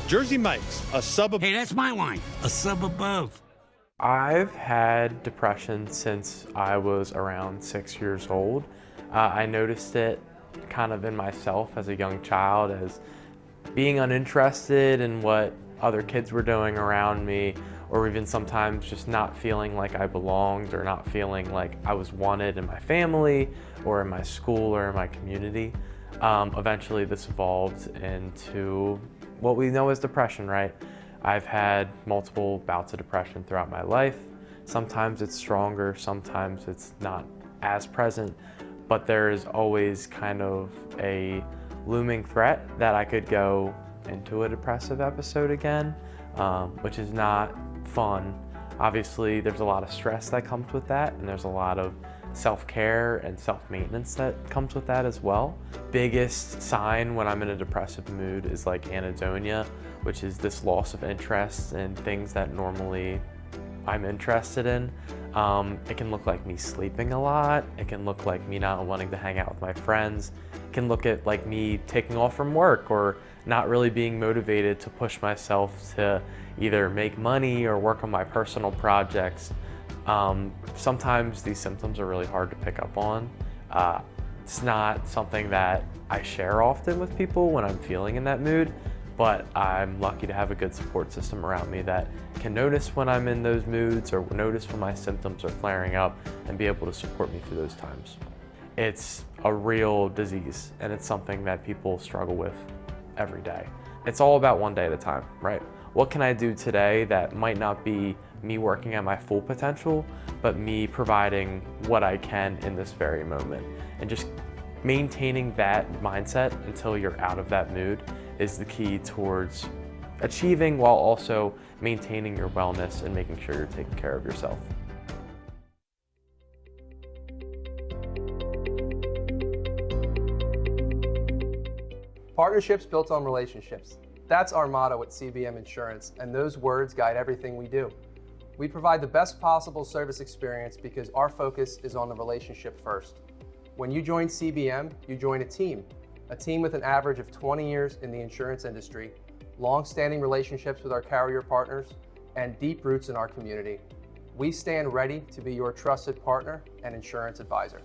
Jersey Mike's, a sub. Hey, that's my wine. A sub above. I've had depression since I was around 6 years old. I noticed it kind of in myself as a young child, as being uninterested in what other kids were doing around me, or even sometimes just not feeling like I belonged or not feeling like I was wanted in my family or in my school or in my community. Eventually this evolved into what we know as depression, right? I've had multiple bouts of depression throughout my life. Sometimes it's stronger, sometimes it's not as present, but there is always kind of a looming threat that I could go into a depressive episode again, which is not fun. Obviously, there's a lot of stress that comes with that, and there's a lot of self-care and self-maintenance that comes with that as well. Biggest sign when I'm in a depressive mood is like anhedonia, which is this loss of interest in things that normally I'm interested in. It can look like me sleeping a lot. It can look like me not wanting to hang out with my friends. It can look at like me taking off from work or not really being motivated to push myself to either make money or work on my personal projects. Sometimes these symptoms are really hard to pick up on. It's not something that I share often with people when I'm feeling in that mood, but I'm lucky to have a good support system around me that can notice when I'm in those moods or notice when my symptoms are flaring up and be able to support me through those times. It's a real disease, and it's something that people struggle with every day. It's all about one day at a time, right? What can I do today that might not be me working at my full potential, but me providing what I can in this very moment? And just maintaining that mindset until you're out of that mood is the key towards achieving while also maintaining your wellness and making sure you're taking care of yourself. Partnerships built on relationships. That's our motto at CBM Insurance, and those words guide everything we do. We provide the best possible service experience because our focus is on the relationship first. When you join CBM, you join a team with an average of 20 years in the insurance industry, long-standing relationships with our carrier partners, and deep roots in our community. We stand ready to be your trusted partner and insurance advisor.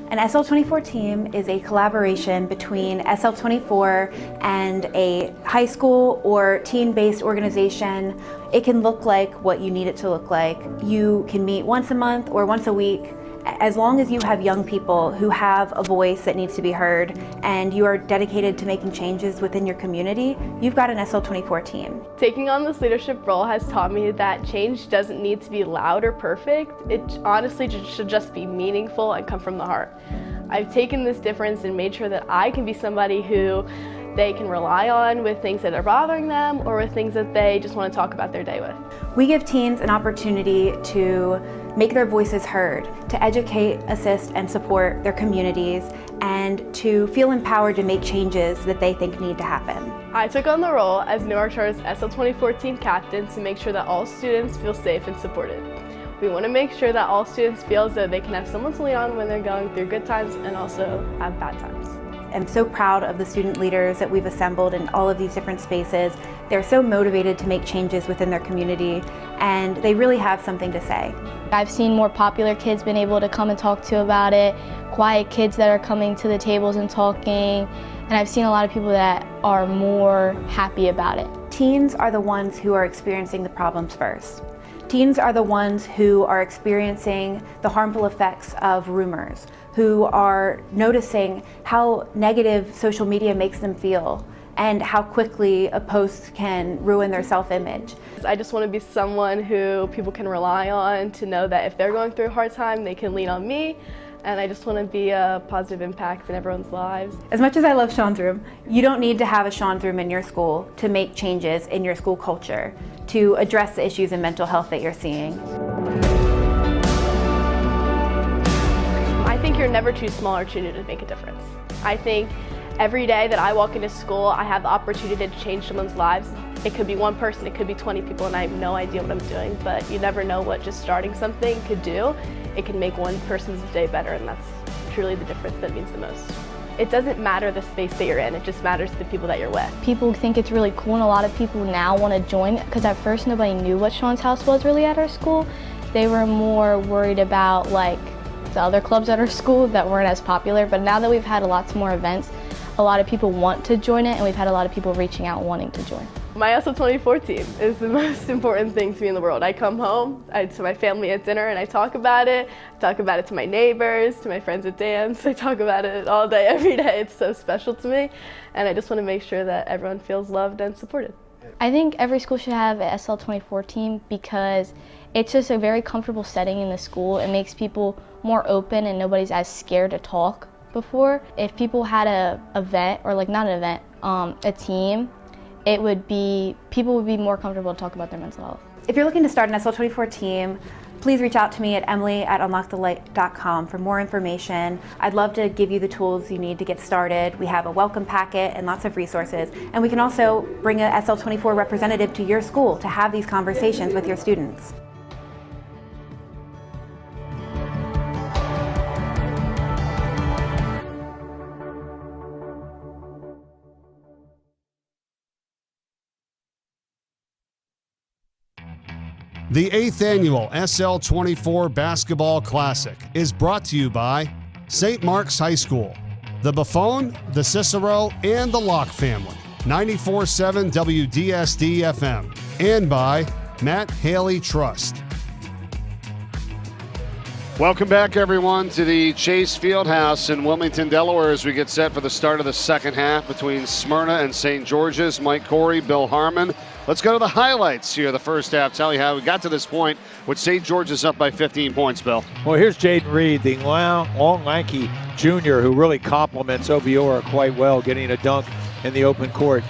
An SL24 team is a collaboration between SL24 and a high school or teen-based organization. It can look like what you need it to look like. You can meet once a month or once a week. As long as you have young people who have a voice that needs to be heard and you are dedicated to making changes within your community, you've got an SL24 team. Taking on this leadership role has taught me that change doesn't need to be loud or perfect. It honestly should just be meaningful and come from the heart. I've taken this difference and made sure that I can be somebody who they can rely on with things that are bothering them or with things that they just want to talk about their day with. We give teens an opportunity to make their voices heard, to educate, assist, and support their communities, and to feel empowered to make changes that they think need to happen. I took on the role as Newark Charter's SL24 team captain to make sure that all students feel safe and supported. We want to make sure that all students feel as though they can have someone to lean on when they're going through good times and also have bad times. I'm so proud of the student leaders that we've assembled in all of these different spaces. They're so motivated to make changes within their community, and they really have something to say. I've seen more popular kids been able to come and talk to about it, quiet kids that are coming to the tables and talking, and I've seen a lot of people that are more happy about it. Teens are the ones who are experiencing the problems first. Teens are the ones who are experiencing the harmful effects of rumors, who are noticing how negative social media makes them feel and how quickly a post can ruin their self-image. I just want to be someone who people can rely on to know that if they're going through a hard time, they can lean on me. And I just want to be a positive impact in everyone's lives. As much as I love Sean's Room, you don't need to have a Sean's Room in your school to make changes in your school culture, to address the issues in mental health that you're seeing. I think you're never too small or too new to make a difference. I think Every day that I walk into school, I have the opportunity to change someone's lives. It could be one person, it could be 20 people, and I have no idea what I'm doing, but you never know what just starting something could do. It can make one person's day better, and that's truly the difference that means the most. It doesn't matter the space that you're in, it just matters the people that you're with. People think it's really cool, and a lot of people now want to join, because at first nobody knew what Sean's House was really at our school. They were more worried about like the other clubs at our school that weren't as popular, but now that we've had lots more events, a lot of people want to join it, and we've had a lot of people reaching out wanting to join. My SL24 team is the most important thing to me in the world. I come home to my family at dinner and I talk about it. I talk about it to my neighbors, to my friends at dance. I talk about it all day, every day. It's so special to me, and I just want to make sure that everyone feels loved and supported. I think every school should have an SL24 team because it's just a very comfortable setting in the school. It makes people more open and nobody's as scared to talk before. If people had a event, or like not an event, a team, it would be, people would be more comfortable to talk about their mental health. If you're looking to start an SL24 team, please reach out to me at emily@unlockthelight.com for more information. I'd love to give you the tools you need to get started. We have a welcome packet and lots of resources, and we can also bring a SL24 representative to your school to have these conversations with your students. The 8th annual SL24 Basketball Classic is brought to you by St. Mark's High School, the Buffon, the Cicero, and the Locke family, 94.7 WDSD FM, and by Matt Haley Trust. Welcome back, everyone, to the Chase Fieldhouse in Wilmington, Delaware, as we get set for the start of the second half between Smyrna and St. George's. Mike Corey, Bill Harmon. Let's go to the highlights here, the first half. Tell you how we got to this point with St. George's up by 15 points, Bill. Well, here's Jaden Reed, the long, lanky junior who really complements Obiora quite well, getting a dunk in the open court.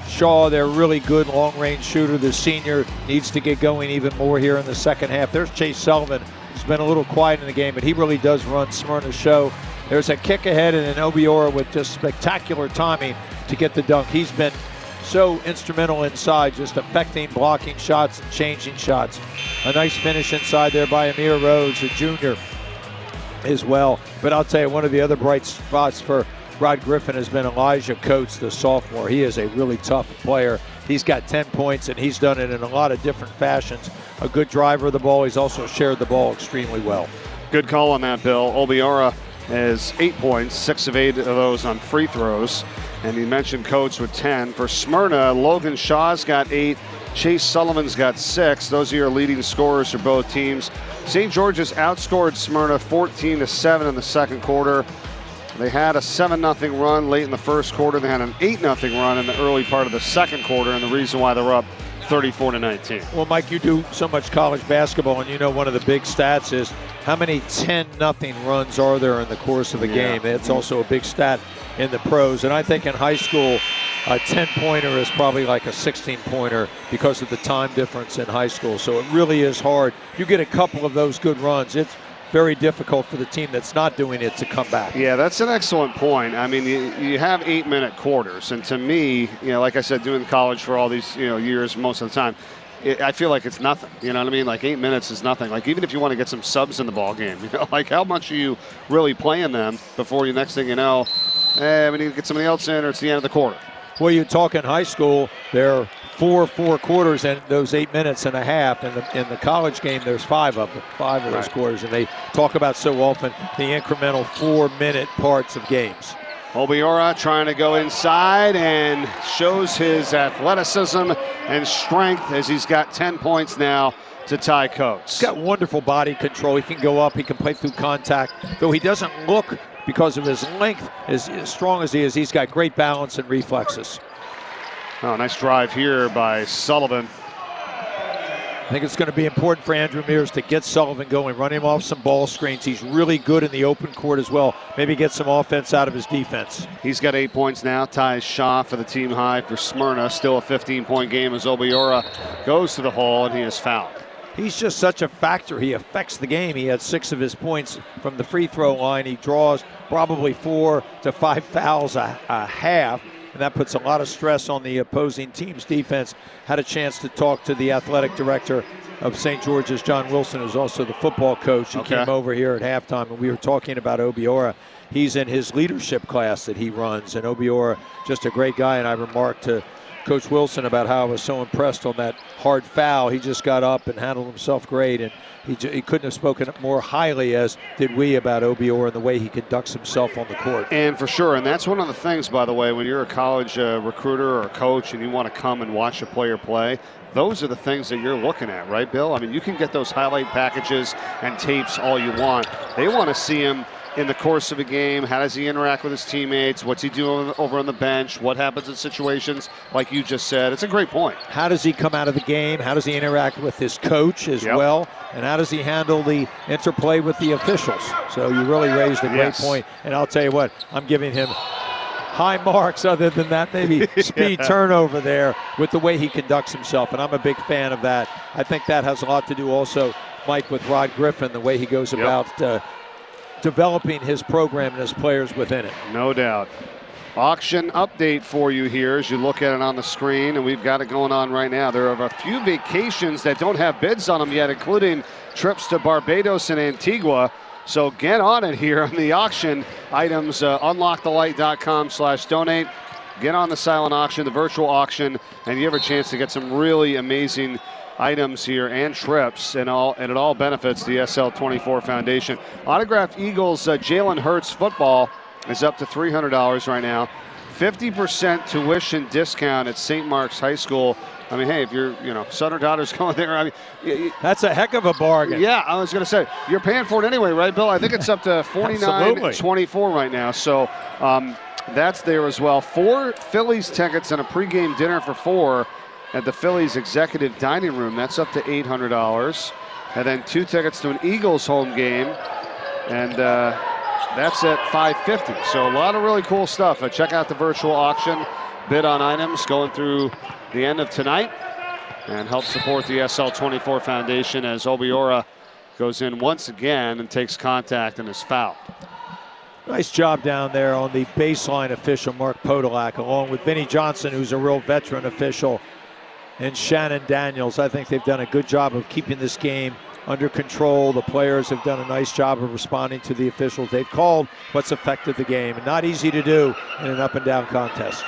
Shaw, their really good long-range shooter, the senior, needs to get going even more here in the second half. There's Chase Sullivan, who's been a little quiet in the game, but he really does run Smyrna's show. There's a kick ahead and an Obiora with just spectacular timing to get the dunk. He's been so instrumental inside, just affecting blocking shots and changing shots. A nice finish inside there by Amir Rhodes, a junior as well. But I'll tell you, one of the other bright spots for Rod Griffin has been Elijah Coates, the sophomore. He is a really tough player. He's got 10 points, and he's done it in a lot of different fashions. A good driver of the ball. He's also shared the ball extremely well. Good call on that, Bill. Obiora has 8 points, 6 of 8 of those on free throws. And you mentioned Coates with 10. For Smyrna, Logan Shaw's got 8. Chase Sullivan's got 6. Those are your leading scorers for both teams. St. George's outscored Smyrna 14-7 in the second quarter. They had a 7-0 run late in the first quarter. They had an 8-0 run in the early part of the second quarter, and the reason why they're up 34-19. Well, Mike, you do so much college basketball, and you know one of the big stats is how many 10-0 runs are there in the course of a game. It's also a big stat in the pros, and I think in high school, a 10-pointer is probably like a 16-pointer because of the time difference in high school. So it really is hard. You get a couple of those good runs, it's very difficult for the team that's not doing it to come back. Yeah, that's an excellent point. I mean, you have 8-minute quarters, and to me, like I said, doing college for all these years most of the time, I feel like it's nothing. You know what I mean? Like 8 minutes is nothing. Like even if you want to get some subs in the ball game, like how much are you really playing them before you next thing you know, we need to get somebody else in, or it's the end of the quarter. Well, you talk in high school, there are four quarters in those 8 minutes and a half. In the college game, there's 5 of them, 5 of those quarters, and they talk about so often the incremental 4-minute parts of games. Obiora trying to go inside and shows his athleticism and strength as he's got 10 points now to tie Coates. He's got wonderful body control. He can go up, he can play through contact, though he doesn't look, because of his length, as strong as he is, he's got great balance and reflexes. Oh, nice drive here by Sullivan. I think it's going to be important for Andrew Mears to get Sullivan going, run him off some ball screens. He's really good in the open court as well. Maybe get some offense out of his defense. He's got 8 points now, ties Shaw for the team high for Smyrna. Still a 15-point game as Obiora goes to the hole, and he is fouled. He's just such a factor. He affects the game. He had 6 of his points from the free throw line. He draws probably 4 to 5 fouls a half, and that puts a lot of stress on the opposing team's defense. Had a chance to talk to the athletic director of St. George's, John Wilson, who's also the football coach. He came over here at halftime, and we were talking about Obiora. He's in his leadership class that he runs, and Obiora, just a great guy, and I remarked to Coach Wilson about how I was so impressed on that hard foul. He just got up and handled himself great, and he couldn't have spoken more highly, as did we, about Obiora and the way he conducts himself on the court. And for sure, and that's one of the things, by the way, when you're a college recruiter or a coach and you want to come and watch a player play, those are the things that you're looking at, right, Bill? I mean, you can get those highlight packages and tapes all you want. They want to see him in the course of a game. How does he interact with his teammates? What's he doing over on the bench? What happens in situations like you just said? It's a great point. How does he come out of the game? How does he interact with his coach as well? And how does he handle the interplay with the officials? So you really raised a great point. And I'll tell you what, I'm giving him high marks, other than that maybe speed turnover there, with the way he conducts himself. And I'm a big fan of that. I think that has a lot to do also, Mike, with Rod Griffin, the way he goes about developing his program and his players within it. No doubt. Auction update for you here as you look at it on the screen, and we've got it going on right now. There are a few vacations that don't have bids on them yet, including trips to Barbados and Antigua. So get on it here on the auction items. Unlockthelight.com/donate. Get on the silent auction, the virtual auction, and you have a chance to get some really amazing items here and trips, and it all benefits the SL24 Foundation. Autographed Eagles Jalen Hurts football is up to $300 right now. 50% tuition discount at St. Mark's High School. I mean, hey, if your son or daughter's going there, I mean, that's a heck of a bargain. Yeah, I was going to say, you're paying for it anyway, right, Bill? I think it's up to $49.24 right now. So that's there as well. 4 Phillies tickets and a pregame dinner for 4 at the Phillies Executive Dining Room. That's up to $800. And then 2 tickets to an Eagles home game, and that's at $550. So a lot of really cool stuff. Check out the virtual auction. Bid on items going through the end of tonight, and help support the SL24 Foundation as Obiora goes in once again and takes contact and is fouled. Nice job down there on the baseline official, Mark Podolak, along with Vinnie Johnson, who's a real veteran official, and Shannon Daniels. I think they've done a good job of keeping this game under control. The players have done a nice job of responding to the officials. They've called what's affected the game, and not easy to do in an up and down contest.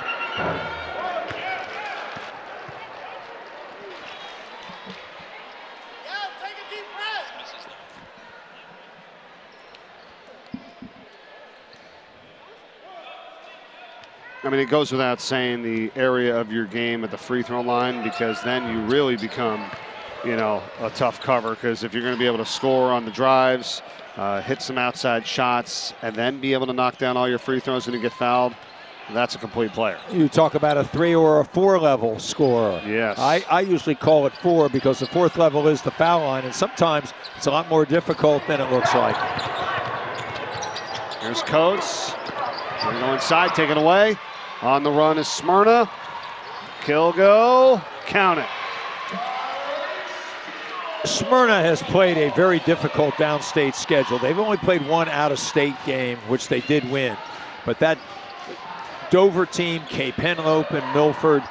I mean, it goes without saying the area of your game at the free throw line, because then you really become, a tough cover. Because if you're going to be able to score on the drives, hit some outside shots, and then be able to knock down all your free throws and you get fouled, that's a complete player. You talk about a 3 or a 4 level scorer. Yes. I usually call it 4 because the 4th level is the foul line, and sometimes it's a lot more difficult than it looks like. Here's Coates. Going to go inside, taken away. On the run is Smyrna. Kilgo, count it. Smyrna has played a very difficult downstate schedule. They've only played 1 out-of-state game, which they did win. But that Dover team, Cape Henlope and Milford,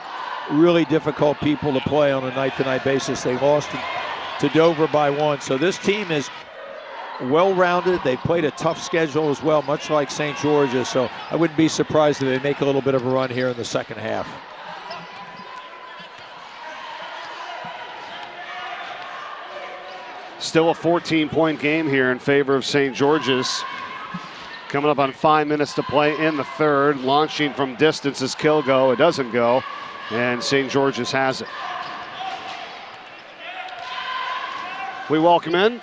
really difficult people to play on a night-to-night basis. They lost to Dover by 1. So this team is well-rounded. They played a tough schedule as well, much like St. George's. So I wouldn't be surprised if they make a little bit of a run here in the second half. Still a 14-point game here in favor of St. George's. Coming up on 5 minutes to play in the third. Launching from distance is Kilgo. It doesn't go, and St. George's has it. We welcome in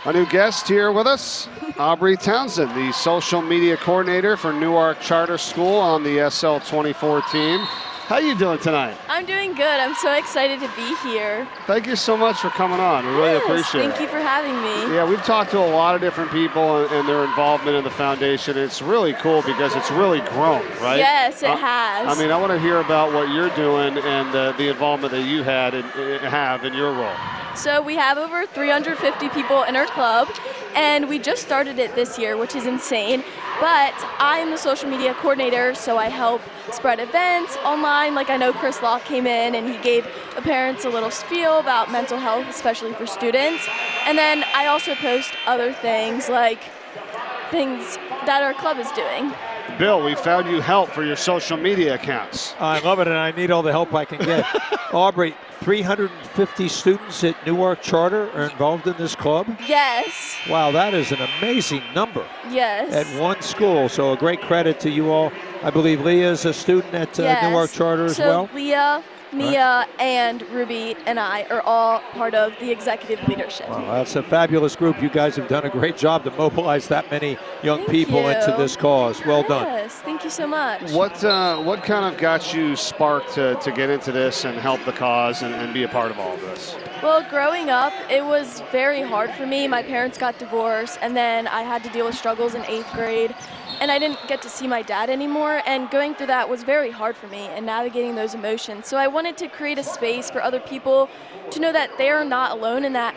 a new guest here with us, Aubrey Townsend, the social media coordinator for Newark Charter School on the SL24 team. How you doing tonight? I'm doing good. I'm so excited to be here. Thank you so much for coming on. We really appreciate it. Thank you for having me. Yeah, we've talked to a lot of different people and their involvement in the foundation. It's really cool because it's really grown, right? Yes, it has. I mean, I want to hear about what you're doing and the involvement that you have in your role. So we have over 350 people in our club, and we just started it this year, which is insane. But I'm the social media coordinator, so I help spread events online. Like I know Chris Locke came in and he gave the parents a little spiel about mental health, especially for students. And then I also post other things like things that our club is doing. Bill, we found you help for your social media accounts. I love it, and I need all the help I can get. Aubrey, 350 students at Newark Charter are involved in this club? Yes. Wow, that is an amazing number. Yes. At one school, so a great credit to you all. I believe Leah is a student at Newark Charter as well? So Leah, Mia, and Ruby and I are all part of the executive leadership. Wow, that's a fabulous group. You guys have done a great job to mobilize that many young people into this cause. Well done. Yes, thank you so much. What kind of got you sparked to get into this and help the cause and be a part of all of this? Well, growing up, it was very hard for me. My parents got divorced, and then I had to deal with struggles in 8th grade, and I didn't get to see my dad anymore, and going through that was very hard for me and navigating those emotions. So I wanted to create a space for other people to know that they are not alone and that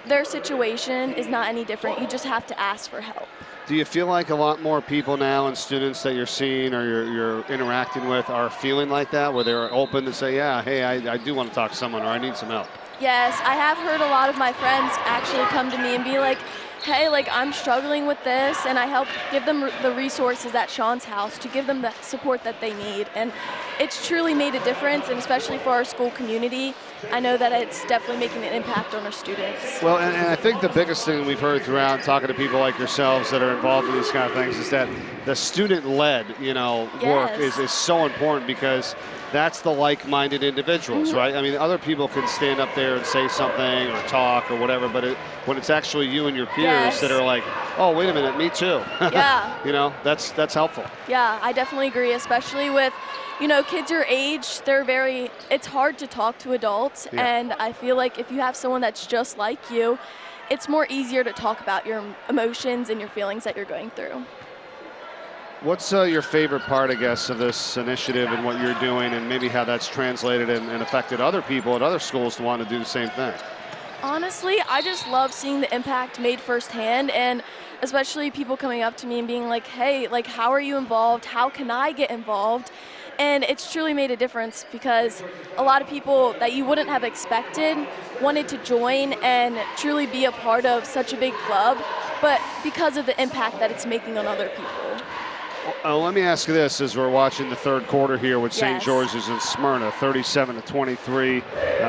their situation is not any different. You just have to ask for help. Do you feel like a lot more people now and students that you're seeing or you're interacting with are feeling like that, where they're open to say, yeah, hey, I do want to talk to someone or I need some help? Yes, I have heard a lot of my friends actually come to me and be like, hey, like I'm struggling with this, and I help give them the resources at Sean's house to give them the support that they need. And it's truly made a difference, and especially for our school community, I know that it's definitely making an impact on our students. Well, and I think the biggest thing we've heard throughout talking to people like yourselves that are involved in these kind of things is that the student-led, work is so important, because that's the like-minded individuals, right? I mean, other people can stand up there and say something or talk or whatever, but when it's actually you and your peers that are like, oh, wait a minute, me too. Yeah. That's helpful. Yeah, I definitely agree, especially with, kids your age, it's hard to talk to adults, and I feel like if you have someone that's just like you, it's more easier to talk about your emotions and your feelings that you're going through. What's your favorite part, I guess, of this initiative and what you're doing, and maybe how that's translated and affected other people at other schools to want to do the same thing? Honestly, I just love seeing the impact made firsthand, and especially people coming up to me and being like, hey, like, how are you involved? How can I get involved? And it's truly made a difference, because a lot of people that you wouldn't have expected wanted to join and truly be a part of such a big club, but because of the impact that it's making on other people. Let me ask you this, as we're watching the third quarter here with St. George's and Smyrna, 37-23.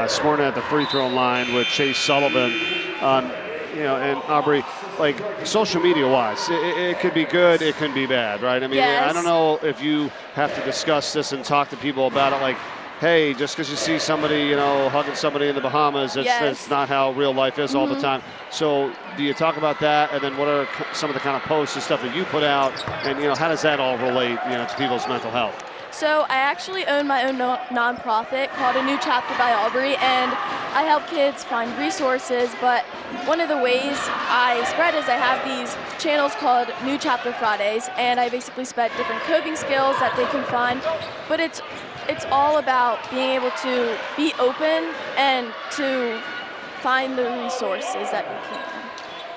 Smyrna at the free throw line with Chase Sullivan. And Aubrey, like social media wise, it could be good, it can be bad, right? I mean, I don't know if you have to discuss this and talk to people about it, like, hey, just because you see somebody, hugging somebody in the Bahamas, it's not how real life is all the time. So do you talk about that? And then what are some of the kind of posts and stuff that you put out? And, how does that all relate, to people's mental health? So I actually own my own nonprofit called A New Chapter by Aubrey, and I help kids find resources. But one of the ways I spread is I have these channels called New Chapter Fridays, and I basically spread different coping skills that they can find. But it's all about being able to be open and to find the resources that you can.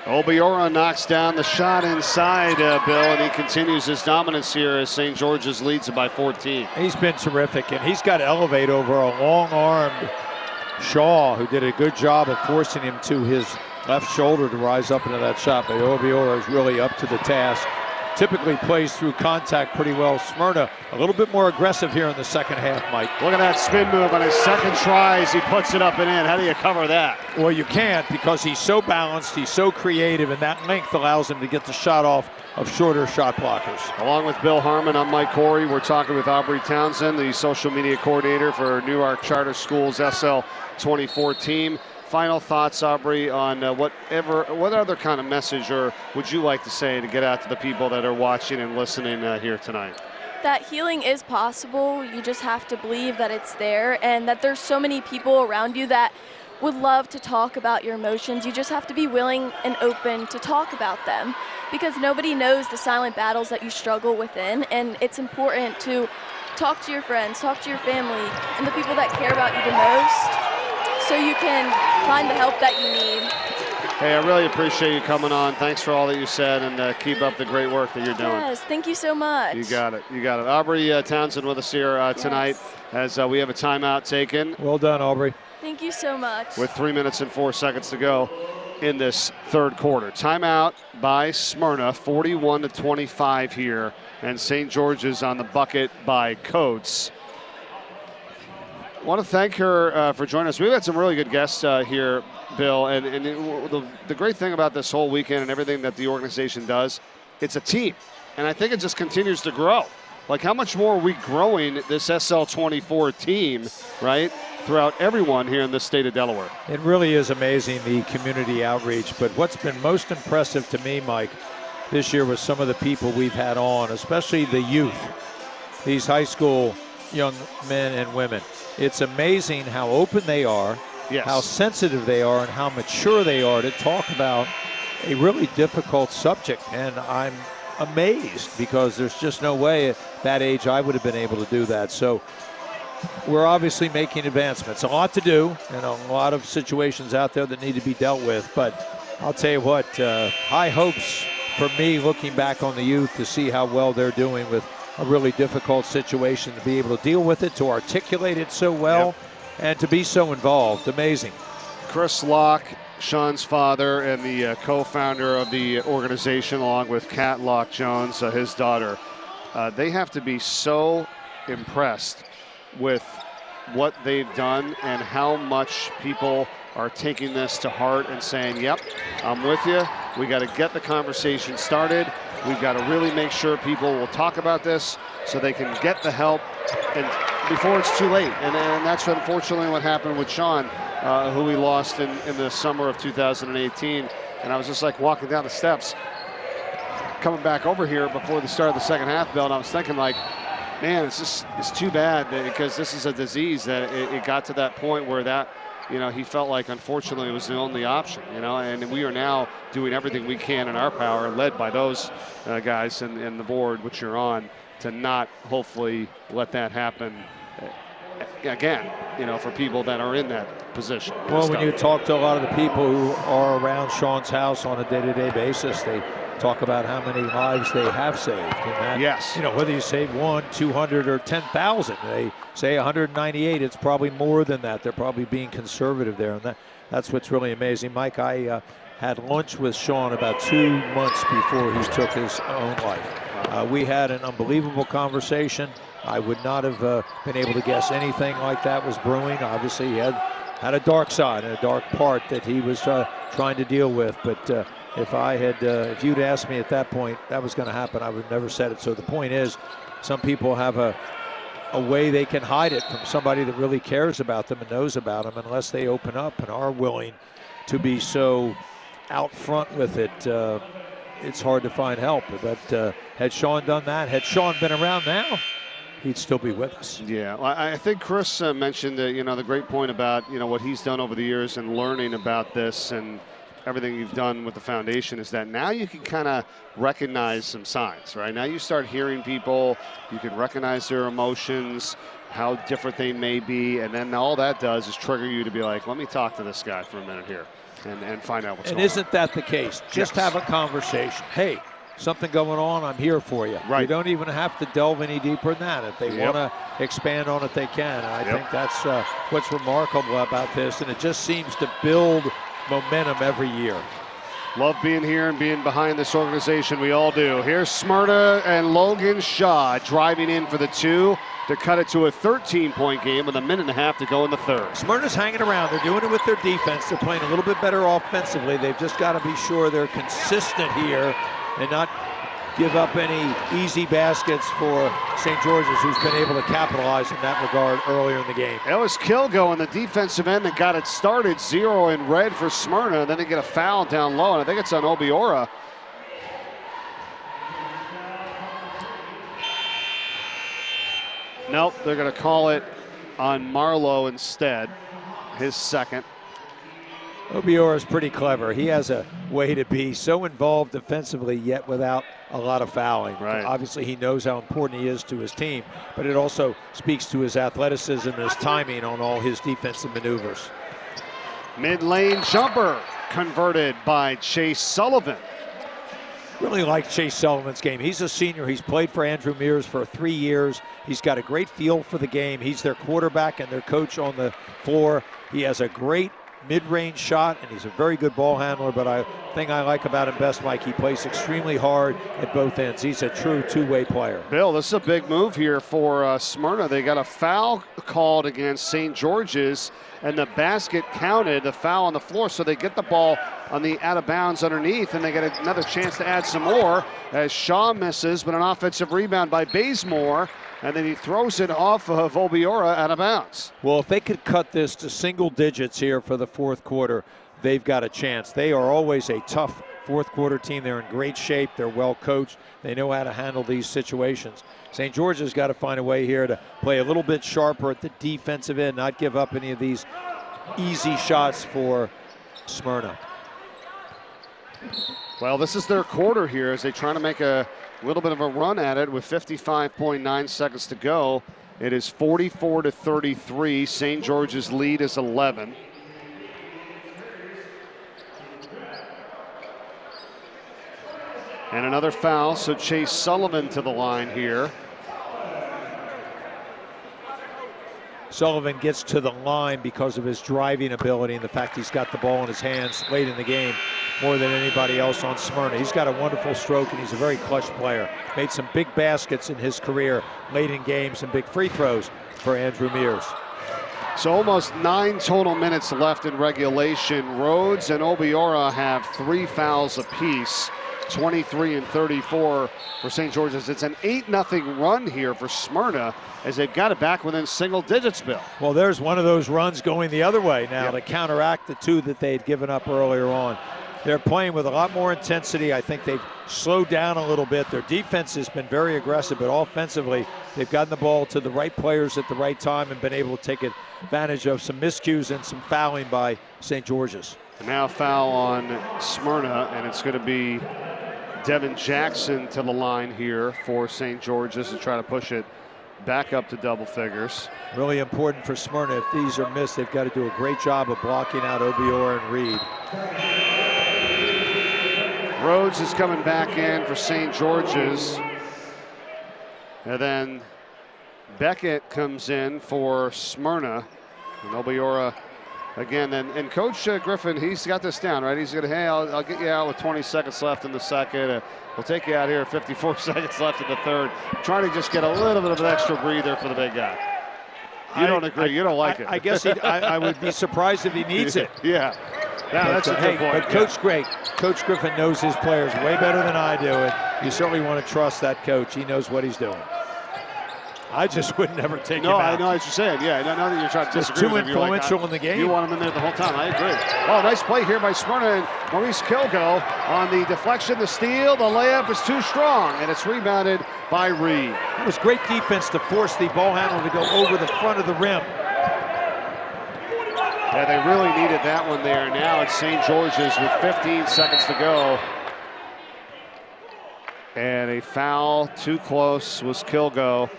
Obiora knocks down the shot inside, Bill, and he continues his dominance here as St. George's leads it by 14. He's been terrific, and he's got to elevate over a long-armed Shaw, who did a good job of forcing him to his left shoulder to rise up into that shot. But Obiora is really up to the task. Typically plays through contact pretty well. Smyrna a little bit more aggressive here in the second half, Mike. Look at that spin move on his second try as he puts it up and in. How do you cover that? Well, you can't, because he's so balanced, he's so creative, and that length allows him to get the shot off of shorter shot blockers. Along with Bill Harmon, I'm Mike Corey. We're talking with Aubrey Townsend, the social media coordinator for Newark Charter Schools SL24 team. Final thoughts, Aubrey, on what other kind of message or would you like to say to get out to the people that are watching and listening here tonight? That healing is possible. You just have to believe that it's there and that there's so many people around you that would love to talk about your emotions. You just have to be willing and open to talk about them, because nobody knows the silent battles that you struggle within, and it's important to talk to your friends, talk to your family, and the people that care about you the most, so you can find the help that you need. Hey, I really appreciate you coming on. Thanks for all that you said, and keep up the great work that you're doing. Yes, thank you so much. You got it. You got it. Aubrey Townsend with us here tonight as we have a timeout taken. Well done, Aubrey. Thank you so much. With 3 minutes and 4 seconds to go in this third quarter. Timeout by Smyrna, 41-25 here, and St. George's on the bucket by Coates. I want to thank her for joining us. We've had some really good guests here, Bill, and the great thing about this whole weekend and everything that the organization does, it's a team, and I think it just continues to grow. Like, how much more are we growing this SL24 team, right, throughout everyone here in the state of Delaware? It really is amazing, the community outreach, but what's been most impressive to me, Mike, this year was some of the people we've had on, especially the youth, these high school young men and women. It's amazing how open they are, how sensitive they are, and how mature they are to talk about a really difficult subject. And I'm amazed, because there's just no way at that age I would have been able to do that. So we're obviously making advancements. A lot to do, and a lot of situations out there that need to be dealt with. But I'll tell you what, high hopes for me looking back on the youth to see how well they're doing with a really difficult situation, to be able to deal with it, to articulate it so well, and to be so involved. Amazing. Chris Locke, Sean's father and the co-founder of the organization, along with Kat Locke Jones, his daughter, they have to be so impressed with what they've done and how much people are taking this to heart and saying, yep, I'm with you. We got to get the conversation started. We've got to really make sure people will talk about this so they can get the help and before it's too late. And that's unfortunately what happened with Sean, who we lost in the summer of 2018. And I was just like walking down the steps, coming back over here before the start of the second half, Bill, and I was thinking, like, man, it's too bad, because this is a disease that it got to that point where that, you know, he felt like, unfortunately, it was the only option, you know, and we are now doing everything we can in our power, led by those guys and the board, which you're on, to not hopefully let that happen again, you know, for people that are in that position. Well, when you talk to a lot of the people who are around Sean's house on a day-to-day basis, they talk about how many lives they have saved. And that, you know, whether you save 1, 200, or 10,000, they say 198, it's probably more than that. They're probably being conservative there, and that's what's really amazing. Mike, I had lunch with Sean about 2 months before he took his own life. We had an unbelievable conversation. I would not have been able to guess anything like that was brewing. Obviously, he had a dark side and a dark part that he was trying to deal with, but if you'd asked me at that point that was going to happen, I would have never said it. So the point is, some people have a way they can hide it from somebody that really cares about them and knows about them, unless they open up and are willing to be so out front with it. It's hard to find help. But had Sean done that, had Sean been around now, he'd still be with us. Yeah, well, I think Chris mentioned you know, the great point about, you know, what he's done over the years and learning about this and everything you've done with the foundation, is that now you can kind of recognize some signs, right? Now you start hearing people, you can recognize their emotions, how different they may be, and then all that does is trigger you to be like, let me talk to this guy for a minute here and find out what's going on. And isn't that the case? Just have a conversation. Hey, something going on, I'm here for you. Right. You don't even have to delve any deeper than that. If they want to expand on it, they can. And I think that's what's remarkable about this, and it just seems to build momentum every year. Love being here and being behind this organization. We all do. Here's Smyrna and Logan Shaw driving in for the 2 to cut it to a 13-point game with a minute and a half to go in the third. Smyrna's hanging around. They're doing it with their defense. They're playing a little bit better offensively. They've just got to be sure they're consistent here and not give up any easy baskets for St. George's, who's been able to capitalize in that regard earlier in the game. That was Kilgo on the defensive end that got it started. 0 in red for Smyrna. Then they get a foul down low, and I think it's on Obiora. Nope, they're going to call it on Marlowe instead, his second. Obiora is pretty clever. He has a way to be so involved defensively, yet without a lot of fouling. Right. Obviously, he knows how important he is to his team, but it also speaks to his athleticism and his timing on all his defensive maneuvers. Mid-lane jumper converted by Chase Sullivan. Really like Chase Sullivan's game. He's a senior. He's played for Andrew Mears for 3 years. He's got a great feel for the game. He's their quarterback and their coach on the floor. He has a great mid-range shot, and he's a very good ball handler, but the thing I like about him best, Mike, he plays extremely hard at both ends. He's a true two-way player. Bill, this is a big move here for Smyrna. They got a foul called against St. George's, and the basket counted, the foul on the floor, so they get the ball on the out of bounds underneath, and they get another chance to add some more as Shaw misses, but an offensive rebound by Bazemore, and then he throws it off of Obiora out of bounds. Well, if they could cut this to single digits here for the fourth quarter, they've got a chance. They are always a tough fourth quarter team. They're in great shape. They're well coached. They know how to handle these situations. St. George's got to find a way here to play a little bit sharper at the defensive end, not give up any of these easy shots for Smyrna. Well, this is their quarter here as they try to make a little bit of a run at it with 55.9 seconds to go. It is 44-33. St. George's lead is 11. And another foul, so Chase Sullivan to the line here. Sullivan gets to the line because of his driving ability and the fact he's got the ball in his hands late in the game more than anybody else on Smyrna. He's got a wonderful stroke and he's a very clutch player. Made some big baskets in his career late in games and big free throws for Andrew Mears. So almost 9 total minutes left in regulation. Rhodes and Obiora have 3 fouls apiece. 23 and 34 for St. George's. It's an 8-0 run here for Smyrna as they've got it back within single digits, Bill. Well, there's one of those runs going the other way now to counteract the 2 that they'd given up earlier on. They're playing with a lot more intensity. I think they've slowed down a little bit. Their defense has been very aggressive, but offensively, they've gotten the ball to the right players at the right time and been able to take advantage of some miscues and some fouling by St. George's. And now foul on Smyrna, and it's going to be Devin Jackson to the line here for St. George's to try to push it back up to double figures. Really important for Smyrna. If these are missed, they've got to do a great job of blocking out Obiora and Reed. Rhodes is coming back in for St. George's. And then Beckett comes in for Smyrna. And Obiora again, and Coach Griffin, he's got this down, right? He's going to, hey, I'll get you out with 20 seconds left in the second. We'll take you out here 54 seconds left in the third. Trying to just get a little bit of an extra breather for the big guy. You don't agree. You don't like it. I guess I would be surprised if he needs it. Yeah. That's a good point. But Coach Griffin knows his players way better than I do, and you certainly want to trust that coach. He knows what he's doing. I just would never take him out. No, I know what you're saying. Yeah, I know that you're trying to disagree too with him. influential in the game. You want him in there the whole time. I agree. Oh, nice play here by Smyrna and Maurice Kilgo on the deflection, the steal. The layup is too strong, and it's rebounded by Reed. It was great defense to force the ball handler to go over the front of the rim. Yeah, they really needed that one there. Now it's St. George's with 15 seconds to go. And a foul too close was Kilgo.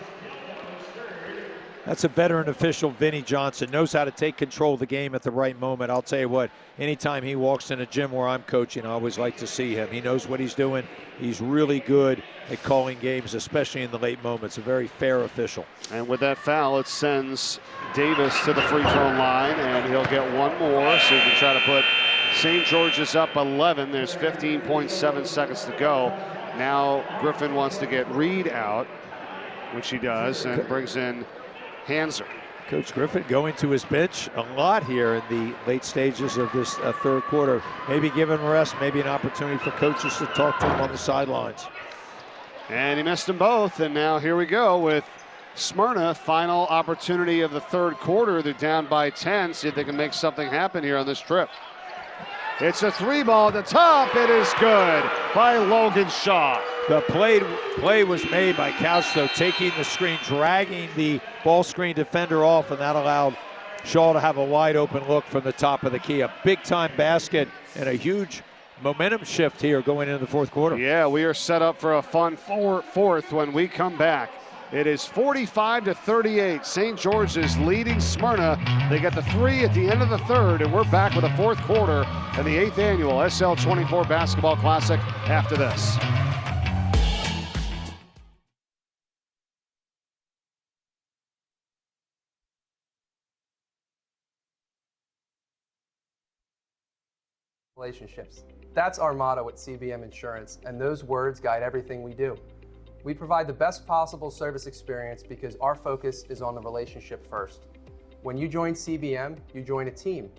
That's a veteran official, Vinnie Johnson, knows how to take control of the game at the right moment. I'll tell you what, anytime he walks in a gym where I'm coaching, I always like to see him. He knows what he's doing. He's really good at calling games, especially in the late moments. A very fair official. And with that foul, it sends Davis to the free throw line, and he'll get one more, so he can try to put St. George's up 11. There's 15.7 seconds to go. Now Griffin wants to get Reed out, which he does, and brings in Hanser. Coach Griffin going to his bench a lot here in the late stages of this third quarter. Maybe give him a rest, maybe an opportunity for coaches to talk to him on the sidelines. And he missed them both, and now here we go with Smyrna, final opportunity of the third quarter. They're down by 10, see if they can make something happen here on this trip. It's a 3-ball at the top. It is good by Logan Shaw. The play was made by Castro, taking the screen, dragging the ball screen defender off, and that allowed Shaw to have a wide open look from the top of the key. A big time basket and a huge momentum shift here going into the fourth quarter. Yeah, we are set up for a fun fourth when we come back. It is 45-38. St. George's leading Smyrna. They get the 3 at the end of the third, and we're back with a fourth quarter and the 8th annual SL24 Basketball Classic after this. Relationships. That's our motto at CBM Insurance, and those words guide everything we do. We provide the best possible service experience because our focus is on the relationship first. When you join CBM, you join a team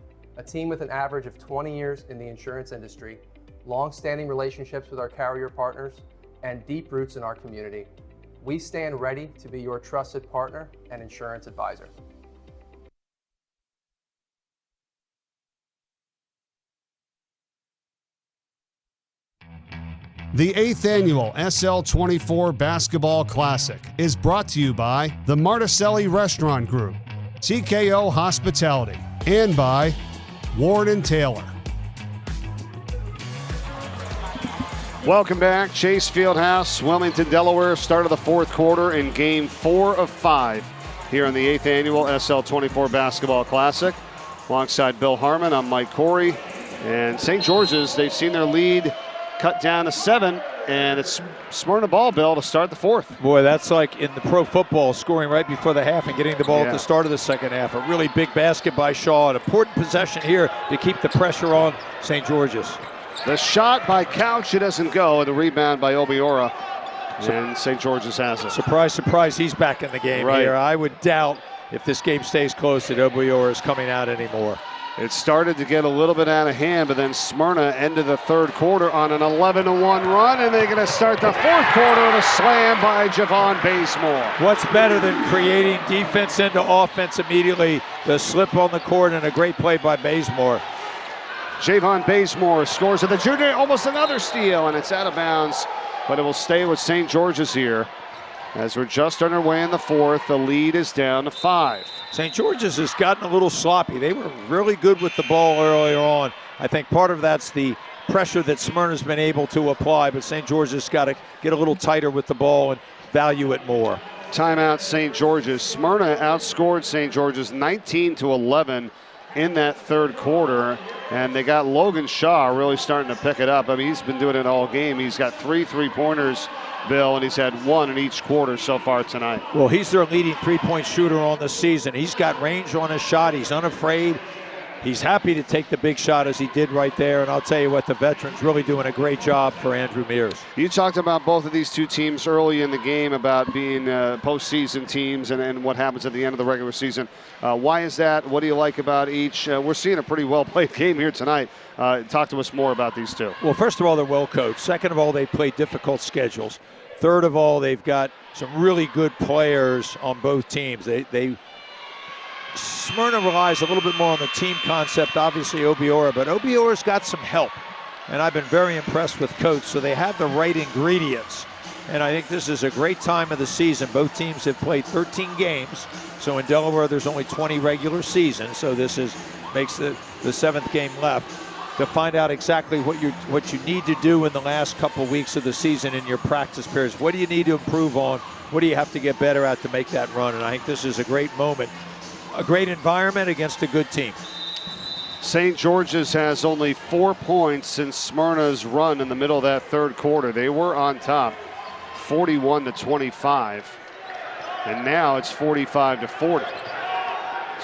with an average of 20 years in the insurance industry, long-standing relationships with our carrier partners, and deep roots in our community. We stand ready to be your trusted partner and insurance advisor. The 8th annual SL24 Basketball Classic is brought to you by the Marticelli Restaurant Group, TKO Hospitality, and by Ward & Taylor. Welcome back. Chase Fieldhouse, Wilmington, Delaware. Start of the fourth quarter in game 4 of 5 here in the 8th annual SL24 Basketball Classic. Alongside Bill Harmon, I'm Mike Corey. And St. George's, they've seen their lead cut down to 7, and it's Smyrna ball, Bill, to start the fourth. Boy, that's like in the pro football, scoring right before the half and getting the ball at the start of the second half. A really big basket by Shaw. An important possession here to keep the pressure on St. George's. The shot by Couch, it doesn't go. The rebound by Obiora, and St. George's has it. Surprise, surprise, he's back in the game here. I would doubt if this game stays close that Obiora is coming out anymore. It started to get a little bit out of hand, but then Smyrna ended the third quarter on an 11-1 run, and they're going to start the fourth quarter with a slam by Javon Bazemore. What's better than creating defense into offense immediately? The slip on the court and a great play by Bazemore. Javon Bazemore scores at the junior, almost another steal, and it's out of bounds, but it will stay with St. George's here. As we're just underway in the fourth, the lead is down to 5. St. George's has gotten a little sloppy. They were really good with the ball earlier on. I think part of that's the pressure that Smyrna's been able to apply, but St. George's got to get a little tighter with the ball and value it more. Timeout St. George's. Smyrna outscored St. George's 19-11 in that third quarter, and they got Logan Shaw really starting to pick it up. I mean, he's been doing it all game. He's got 3 3-pointers, Bill, and he's had 1 in each quarter so far tonight. Well, he's their leading three-point shooter on the season. He's got range on his shot. He's unafraid. He's happy to take the big shot as he did right there, and I'll tell you what, the veterans really doing a great job for Andrew Mears. You talked about both of these two teams early in the game about being postseason teams and what happens at the end of the regular season. Why is that? What do you like about each? We're seeing a pretty well-played game here tonight. Talk to us more about these two. Well, first of all, they're well coached. Second of all, they play difficult schedules. Third of all, they've got some really good players on both teams. Smyrna relies a little bit more on the team concept, obviously Obiora, but Obiora's got some help, and I've been very impressed with Coach, so they have the right ingredients, and I think this is a great time of the season. Both teams have played 13 games, so in Delaware there's only 20 regular season, so this makes the 7th game left, to find out exactly what you need to do in the last couple of weeks of the season in your practice periods. What do you need to improve on? What do you have to get better at to make that run? And I think this is a great moment. A great environment against a good team. St. George's has only 4 points since Smyrna's run in the middle of that third quarter. They were on top, 41-25, and now it's 45-40.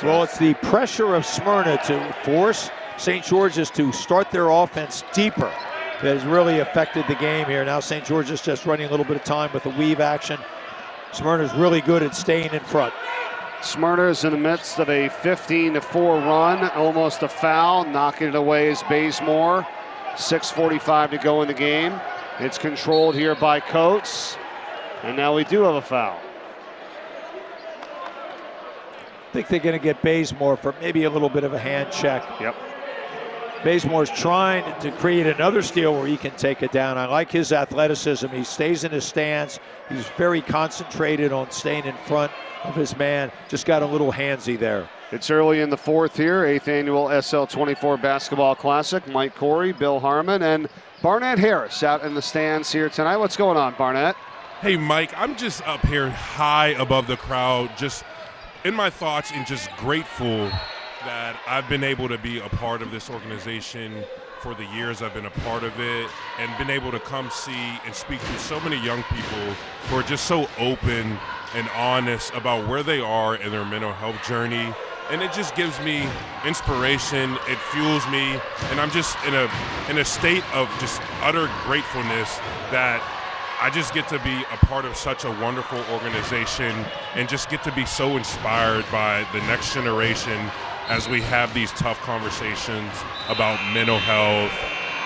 Well, it's the pressure of Smyrna to force St. George's to start their offense deeper that has really affected the game here. Now St. George's just running a little bit of time with the weave action. Smyrna's really good at staying in front. Smyrna is in the midst of a 15-4 run, almost a foul. Knocking it away is Bazemore. 6:45 to go in the game. It's controlled here by Coates, and now we do have a foul. I think they're going to get Bazemore for maybe a little bit of a hand check. Yep. Bazemore's trying to create another steal where he can take it down. I like his athleticism. He stays in his stance. He's very concentrated on staying in front of his man. Just got a little handsy there. It's early in the fourth here, 8th annual SL24 Basketball Classic. Mike Corey, Bill Harmon, and Barnett Harris out in the stands here tonight. What's going on, Barnett? Hey, Mike, I'm just up here high above the crowd, just in my thoughts and just grateful that I've been able to be a part of this organization for the years I've been a part of it, and been able to come see and speak to so many young people who are just so open and honest about where they are in their mental health journey. And it just gives me inspiration, it fuels me, and I'm just in a state of just utter gratefulness that I just get to be a part of such a wonderful organization and just get to be so inspired by the next generation as we have these tough conversations about mental health,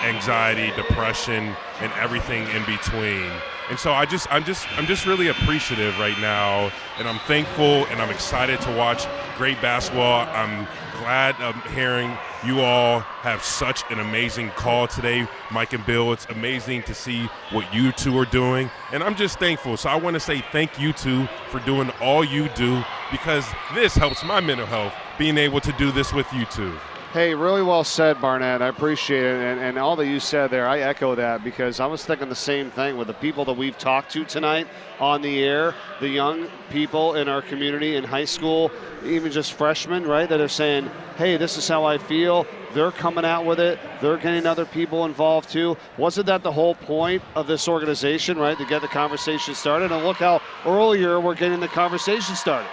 anxiety, depression, and everything in between. And so I'm just really appreciative right now, and I'm thankful and I'm excited to watch great basketball. I'm glad I'm hearing you all have such an amazing call today, Mike and Bill. It's amazing to see what you two are doing, and I'm just thankful. So I want to say thank you two for doing all you do, because this helps my mental health, being able to do this with you two. Hey, really well said, Barnett. I appreciate it. And all that you said there, I echo that, because I was thinking the same thing with the people that we've talked to tonight on the air, the young people in our community in high school, even just freshmen, right, that are saying, hey, this is how I feel. They're coming out with it. They're getting other people involved too. Wasn't that the whole point of this organization, right, to get the conversation started? And look how earlier we're getting the conversation started.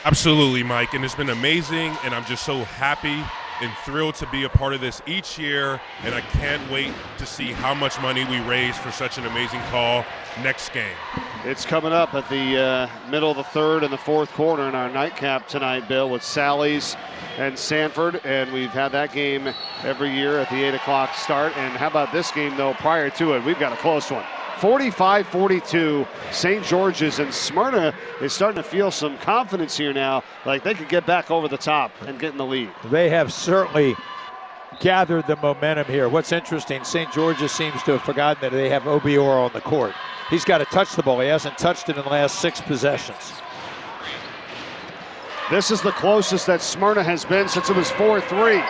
Absolutely, Mike, and it's been amazing, and I'm just so happy and thrilled to be a part of this each year, and I can't wait to see how much money we raise for such an amazing call next game. It's coming up at the middle of the third and the fourth quarter in our nightcap tonight, Bill, with Sally's and Sanford, and we've had that game every year at the 8 o'clock start. And how about this game, though, prior to it? We've got a close one. 45-42, St. George's, and Smyrna is starting to feel some confidence here now, like they could get back over the top and get in the lead. They have certainly gathered the momentum here. What's interesting, St. George's seems to have forgotten that they have Obiora on the court. He's got to touch the ball. He hasn't touched it in the last 6 possessions. This is the closest that Smyrna has been since it was 4-3.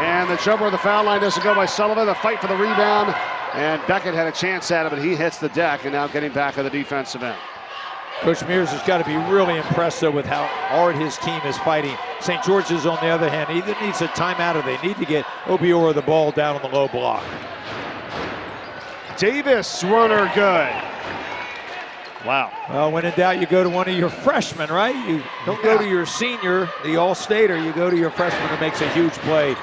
And the jumper of the foul line doesn't go by Sullivan. The fight for the rebound. And Beckett had a chance at it, but he hits the deck, and now getting back on the defensive end. Coach Mears has got to be really impressed, though, with how hard his team is fighting. St. George's, on the other hand, either needs a timeout or they need to get Obiora the ball down on the low block. Davis, runner good. Wow. Well, when in doubt, you go to one of your freshmen, right? You don't go to your senior, the all-stater. You go to your freshman who makes a huge play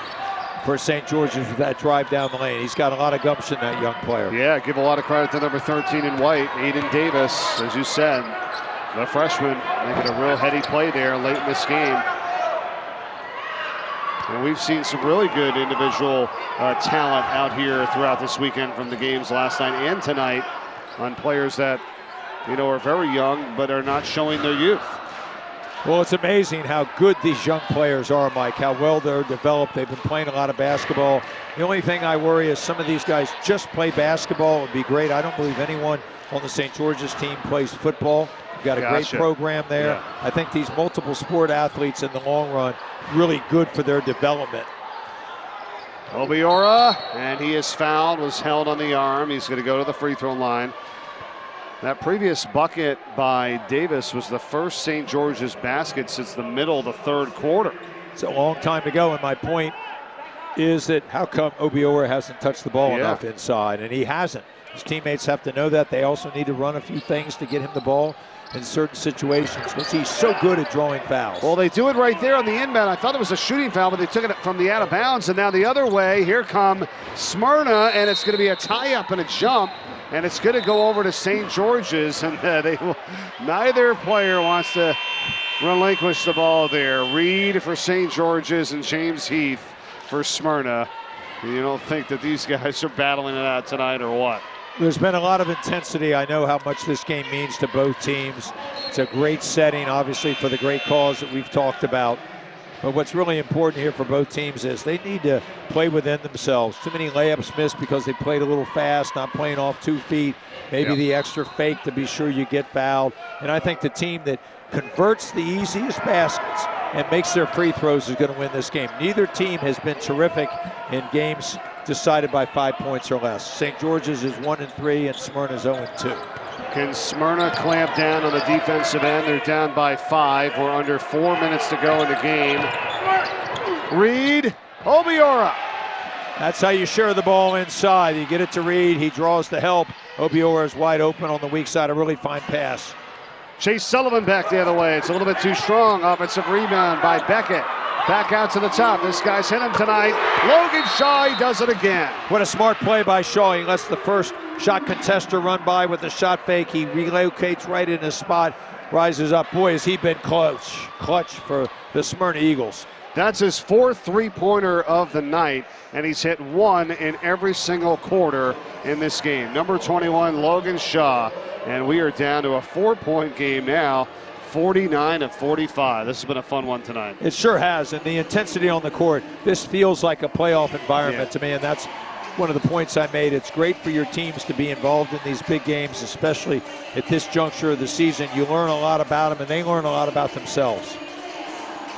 for St. George's with that drive down the lane. He's got a lot of gumption, that young player. Yeah, give a lot of credit to number 13 in white, Aiden Davis, as you said. The freshman making a real heady play there late in this game. And we've seen some really good individual talent out here throughout this weekend from the games last night and tonight on players that, you know, are very young but are not showing their youth. Well, it's amazing how good these young players are, Mike, how well they're developed. They've been playing a lot of basketball. The only thing I worry is some of these guys just play basketball. It would be great. I don't believe anyone on the St. George's team plays football. We've got a great program there. Yeah. I think these multiple sport athletes in the long run, really good for their development. Obiora, and he is fouled, was held on the arm. He's going to go to the free throw line. That previous bucket by Davis was the first St. George's basket since the middle of the third quarter. It's a long time to go, and my point is that how come Obiora hasn't touched the ball enough inside? And he hasn't. His teammates have to know that. They also need to run a few things to get him the ball in certain situations, because he's so good at drawing fouls. Well, they do it right there on the inbound. I thought it was a shooting foul, but they took it from the out of bounds, and now the other way. Here come Smyrna, and it's going to be a tie-up and a jump. And it's going to go over to St. George's, and neither player wants to relinquish the ball there. Reed for St. George's and James Heath for Smyrna. You don't think that these guys are battling it out tonight or what? There's been a lot of intensity. I know how much this game means to both teams. It's a great setting, obviously, for the great cause that we've talked about. But what's really important here for both teams is they need to play within themselves. Too many layups missed because they played a little fast, not playing off 2 feet. Maybe the extra fake to be sure you get fouled. And I think the team that converts the easiest baskets and makes their free throws is going to win this game. Neither team has been terrific in games decided by 5 points or less. St. George's is 1-3 and Smyrna's 0-2. Can Smyrna clamp down on the defensive end? They're down by 5. We're under 4 minutes to go in the game. Reed, Obiora. That's how you share the ball inside. You get it to Reed, he draws the help. Obiora is wide open on the weak side, a really fine pass. Chase Sullivan back the other way. It's a little bit too strong. Offensive rebound by Beckett. Back out to the top. This guy's hit him tonight. Logan Shaw, he does it again. What a smart play by Shaw. He lets the first shot contester run by with the shot fake. He relocates right in his spot, rises up. Boy, has he been clutch for the Smyrna Eagles. That's his 4th three-pointer of the night, and he's hit 1 in every single quarter in this game. Number 21, Logan Shaw, and we are down to a 4-point game now, 49-45. This has been a fun one tonight. It sure has, and the intensity on the court, this feels like a playoff environment to me, and that's one of the points I made. It's great for your teams to be involved in these big games, especially at this juncture of the season. You learn a lot about them, and they learn a lot about themselves.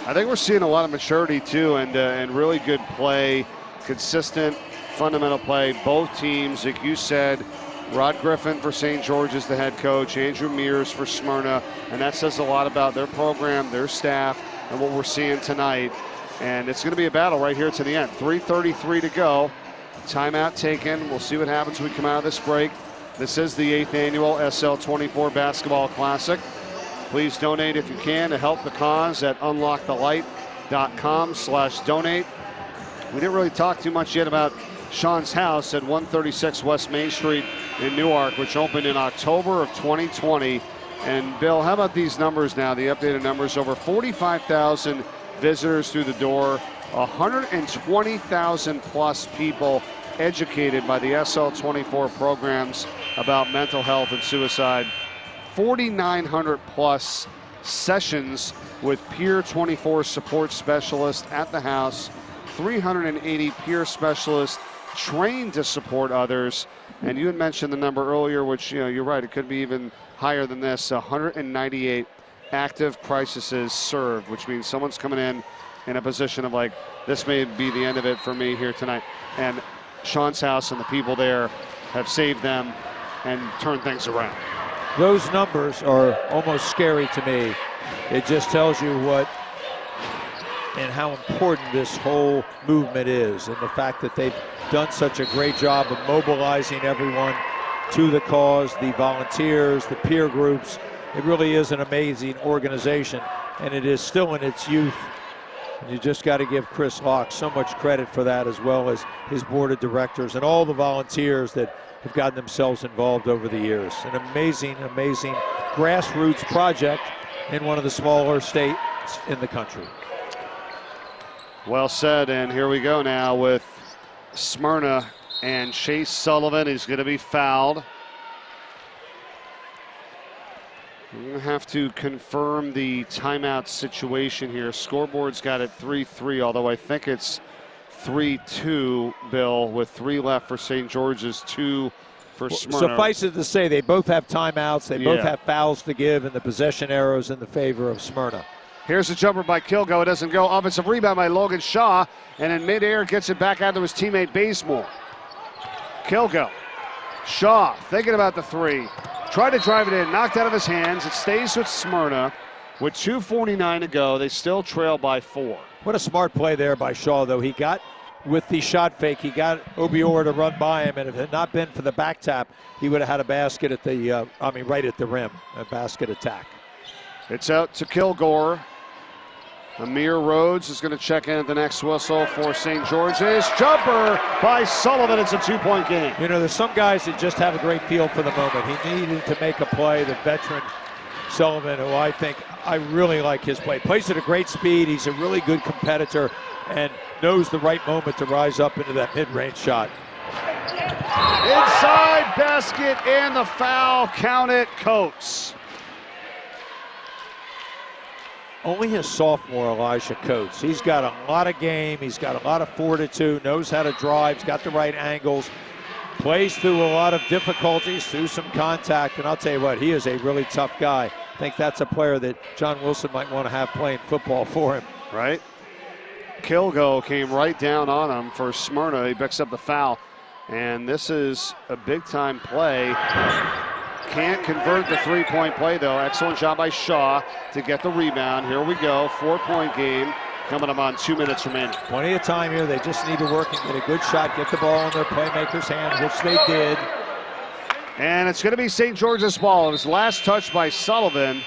I think we're seeing a lot of maturity too, and really good play, consistent, fundamental play. Both teams, like you said, Rod Griffin for St. George's, the head coach, Andrew Mears for Smyrna, and that says a lot about their program, their staff, and what we're seeing tonight. And it's going to be a battle right here to the end. 3:33 to go. Timeout taken. We'll see what happens when we come out of this break. This is the 8th annual SL24 Basketball Classic. Please donate if you can to help the cause at unlockthelight.com/donate. We didn't really talk too much yet about Sean's house at 136 West Main Street in Newark, which opened in October of 2020. And Bill, how about these numbers now, the updated numbers? Over 45,000 visitors through the door, 120,000 plus people educated by the SL24 programs about mental health and suicide. 4,900 plus sessions with Peer 24 support specialists at the house, 380 peer specialists trained to support others. And you had mentioned the number earlier, which, you're right, it could be even higher than this, 198 active crises served, which means someone's coming in a position of like, this may be the end of it for me here tonight. And Sean's house and the people there have saved them and turned things around. Those numbers are almost scary to me. It just tells you what and how important this whole movement is, and the fact that they've done such a great job of mobilizing everyone to the cause, the volunteers, the peer groups. It really is an amazing organization, and it is still in its youth. And you just got to give Chris Locke so much credit for that, as well as his board of directors and all the volunteers that have gotten themselves involved over the years. An amazing, amazing grassroots project in one of the smaller states in the country. Well said, and here we go now with Smyrna and Chase Sullivan. He's going to be fouled. We're going to have to confirm the timeout situation here. Scoreboard's got it 3-3, although I think it's 3-2, Bill, with 3 left for St. George's, 2 for Smyrna. Suffice it to say, they both have timeouts. They both have fouls to give, and the possession arrows in the favor of Smyrna. Here's a jumper by Kilgo. It doesn't go. Offensive rebound by Logan Shaw, and in midair gets it back out to his teammate Bazemore. Kilgo. Shaw thinking about the 3. Tried to drive it in, knocked out of his hands. It stays with Smyrna with 2:49 to go. They still trail by 4. What a smart play there by Shaw, though. He got, with the shot fake, he got Obiora to run by him, and if it had not been for the back tap, he would have had a basket at the, right at the rim, a basket attack. It's out to Kilgore. Amir Rhodes is going to check in at the next whistle for St. George's. Jumper by Sullivan. It's a 2-point game. There's some guys that just have a great feel for the moment. He needed to make a play. The veteran Sullivan, who I really like his play. Plays at a great speed. He's a really good competitor and knows the right moment to rise up into that mid-range shot. Inside basket and the foul. Count it, Coates. Only his sophomore, Elijah Coates. He's got a lot of game. He's got a lot of fortitude, knows how to drive, he's got the right angles, plays through a lot of difficulties, through some contact, and I'll tell you what, he is a really tough guy. I think that's a player that John Wilson might want to have playing football for him. Right. Kilgo came right down on him for Smyrna. He picks up the foul, and this is a big-time play. Can't convert the three-point play, though. Excellent job by Shaw to get the rebound. Here we go, 4-point game coming up on 2 minutes remaining. Plenty of time here. They just need to work and get a good shot, get the ball in their playmakers' hands, which they did. And it's going to be St. George's ball. It was last touched by Sullivan.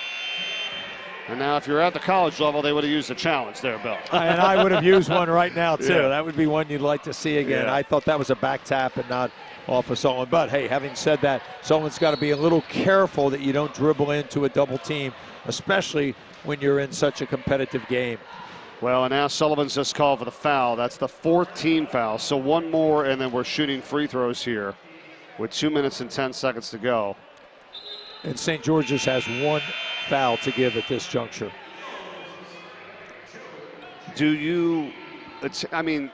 And now if you're at the college level, they would have used a challenge there, Bill. And I would have used one right now, too. Yeah. That would be one you'd like to see again. Yeah. I thought that was a back tap and not off of Sullivan. But, hey, having said that, Sullivan's got to be a little careful that you don't dribble into a double team, especially when you're in such a competitive game. Well, and now Sullivan's just called for the foul. That's the 14th foul. So one more, and then we're shooting free throws here with 2 minutes and 10 seconds to go. And St. George's has one foul to give at this juncture. I mean,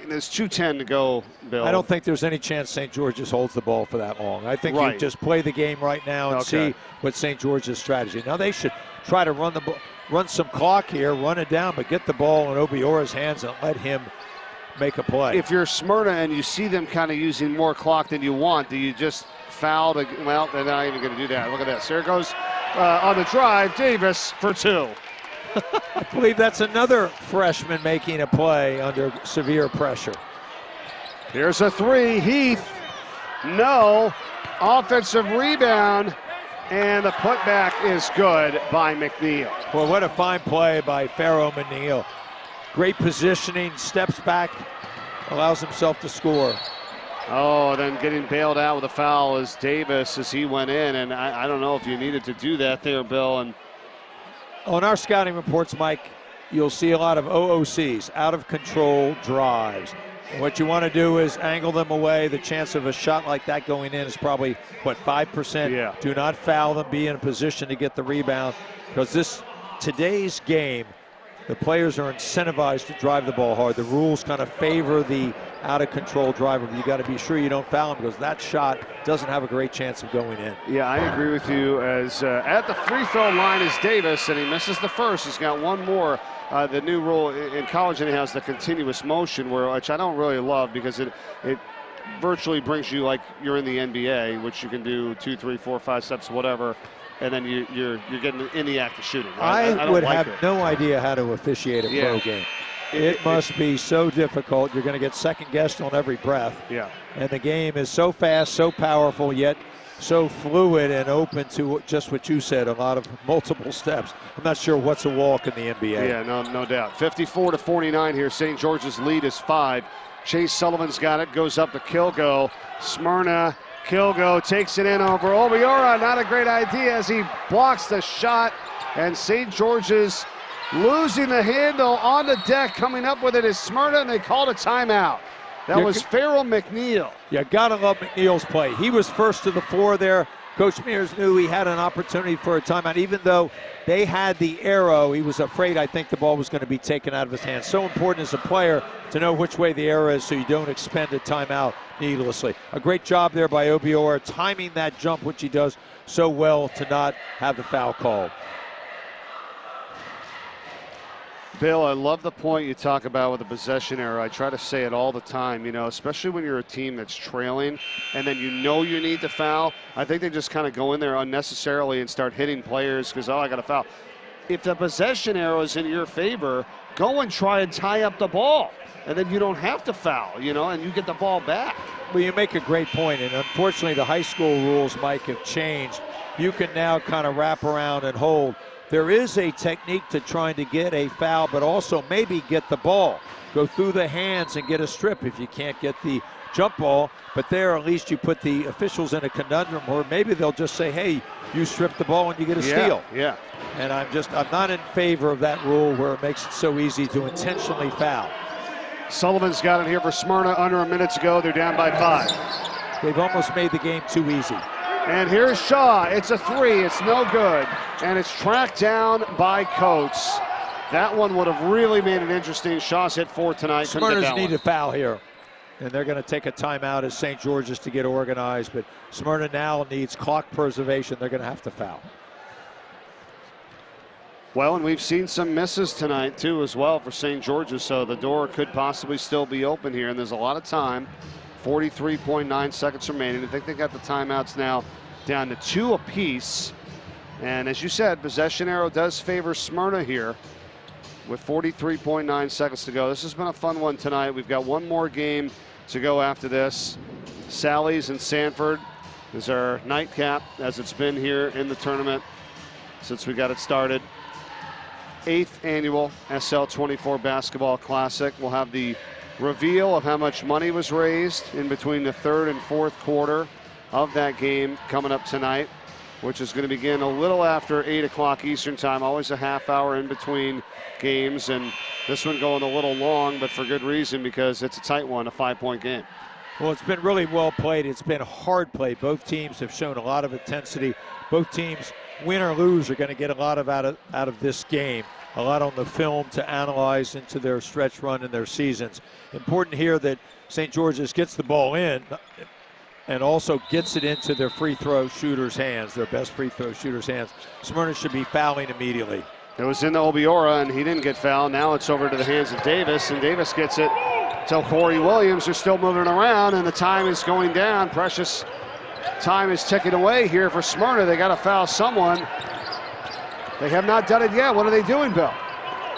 there's 2:10 to go, Bill. I don't think there's any chance St. George's holds the ball for that long. I think you just play the game right now and see what St. George's strategy. Now they should try to run some clock here, run it down, but get the ball in Obiora's hands and let him make a play. If you're Smyrna and you see them kind of using more clock than you want, do you just foul? Well, they're not even going to do that. Look at this. Here goes on the drive, Davis for two. I believe that's another freshman making a play under severe pressure. Here's a three. Heath, no. Offensive rebound, and the putback is good by McNeil. Well, what a fine play by Pharaoh McNeil. Great positioning, steps back, allows himself to score. Oh, then getting bailed out with a foul is Davis as he went in, and I don't know if you needed to do that there, Bill. And on our scouting reports, Mike, you'll see a lot of OOCs, out of control drives. And what you want to do is angle them away. The chance of a shot like that going in is probably, 5%? Yeah. Do not foul them, be in a position to get the rebound. Because today's game, the players are incentivized to drive the ball hard. The rules kind of favor the out-of-control driver, but you got to be sure you don't foul him because that shot doesn't have a great chance of going in. Yeah, I agree with you. As at the free throw line is Davis, and he misses the first. He's got one more. The new rule in college anyhow is the continuous motion, which I don't really love because it virtually brings you like you're in the NBA, which you can do 2, 3, 4, 5 steps, whatever. And then you're getting in the act of shooting. Right? I would have no idea how to officiate a pro game. It must be so difficult. You're going to get second-guessed on every breath. Yeah. And the game is so fast, so powerful, yet so fluid and open to just what you said, a lot of multiple steps. I'm not sure what's a walk in the NBA. Yeah, no doubt. 54-49 here. St. George's lead is 5. Chase Sullivan's got it, goes up to Kilgo. Smyrna. Kilgo takes it in over Obiora. Not a great idea as he blocks the shot. And St. George's losing the handle on the deck. Coming up with it is Smyrna, and they called a timeout. That was Pharaoh McNeil. You got to love McNeil's play. He was first to the floor there. Coach Mears knew he had an opportunity for a timeout. Even though they had the arrow, he was afraid, I think, the ball was going to be taken out of his hands. So important as a player to know which way the arrow is so you don't expend a timeout needlessly. A great job there by Obiora, timing that jump, which he does so well to not have the foul called. Bill, I love the point you talk about with the possession error. I try to say it all the time, especially when you're a team that's trailing and then you need to foul. I think they just kind of go in there unnecessarily and start hitting players because, I got to foul. If the possession arrow is in your favor, go and try and tie up the ball. And then you don't have to foul, and you get the ball back. Well, you make a great point, and unfortunately the high school rules, Mike, have changed. You can now kind of wrap around and hold. There is a technique to trying to get a foul, but also maybe get the ball. Go through the hands and get a strip if you can't get the jump ball. But there, at least you put the officials in a conundrum where maybe they'll just say, hey, you strip the ball and you get a steal. Yeah. And I'm not in favor of that rule where it makes it so easy to intentionally foul. Sullivan's got it here for Smyrna under a minute to go. They're down by 5. they've almost made the game too easy. And here's Shaw. It's a three. It's no good. And it's tracked down by Coates. That one would have really made it interesting. Shaw's hit 4 tonight. Smyrna's need a foul here. And they're going to take a timeout as St. George's to get organized. But Smyrna now needs clock preservation. They're going to have to foul. Well, and we've seen some misses tonight, too, as well for St. George's. So the door could possibly still be open here. And there's a lot of time. 43.9 seconds remaining. I think they got the timeouts now down to 2 apiece. And as you said, possession arrow does favor Smyrna here with 43.9 seconds to go. This has been a fun one tonight. We've got one more game to go after this. Sally's and Sanford is our nightcap, as it's been here in the tournament since we got it started. 8th annual SL24 Basketball Classic. We'll have the reveal of how much money was raised in between the 3rd and 4th quarter of that game coming up tonight, which is going to begin a little after 8 o'clock Eastern time, always a half hour in between games, and this one going a little long, but for good reason, because it's a tight one, a 5-point game. Well, it's been really well played. It's been hard play. Both teams have shown a lot of intensity. Both teams, win or lose, are going to get a lot of out of this game. A lot on the film to analyze into their stretch run and their seasons. Important here that St. George's gets the ball in and also gets it into their free throw shooters' hands, their best free throw shooters' hands. Smyrna should be fouling immediately. It was in the Obiora, and he didn't get fouled. Now it's over to the hands of Davis, and Davis gets it to Corey Williams. They're still moving around, and the time is going down. Precious time is ticking away here for Smyrna. They got to foul someone. They have not done it yet. What are they doing, Bill?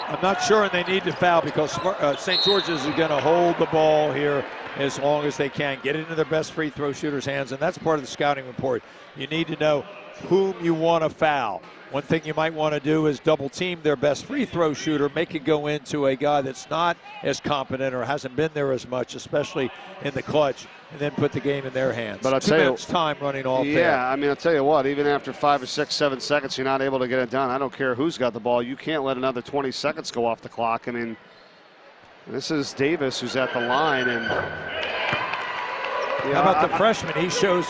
I'm not sure, and they need to foul because St. George's is going to hold the ball here as long as they can, get it into their best free throw shooters' hands, and that's part of the scouting report. You need to know whom you want to foul. One thing you might want to do is double team their best free throw shooter, make it go into a guy that's not as competent or hasn't been there as much, especially in the clutch, and then put the game in their hands. But I'll tell you, time running off there. Yeah, I mean, I'll tell you what, even after 5 or 6, 7 seconds, you're not able to get it done. I don't care who's got the ball. You can't let another 20 seconds go off the clock. I mean, this is Davis who's at the line, and how about the freshman? He shows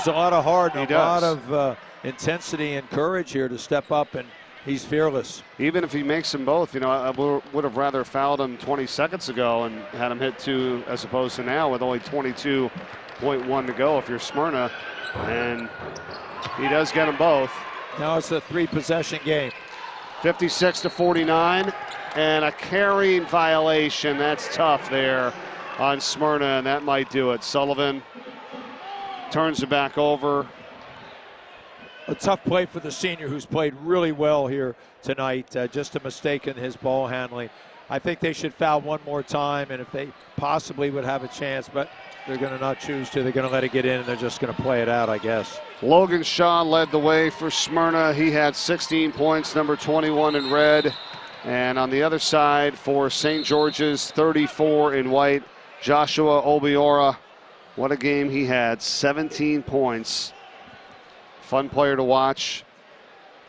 a lot of heart and a lot of intensity and courage here to step up, and he's fearless. Even if he makes them both, you know, I would have rather fouled him 20 seconds ago and had him hit 2 as opposed to now with only 22.1 to go if you're Smyrna, and he does get them both. Now it's a 3-possession game. 56-49, and a carrying violation. That's tough there on Smyrna, and that might do it. Sullivan turns it back over. A tough play for the senior, who's played really well here tonight. Just a mistake in his ball handling. I think they should foul one more time, and if they possibly would have a chance, but they're going to not choose to. They're going to let it get in, and they're just going to play it out, I guess. Logan Shaw led the way for Smyrna. He had 16 points, number 21 in red. And on the other side for St. George's, 34 in white, Joshua Obiora. What a game he had, 17 points. Fun player to watch.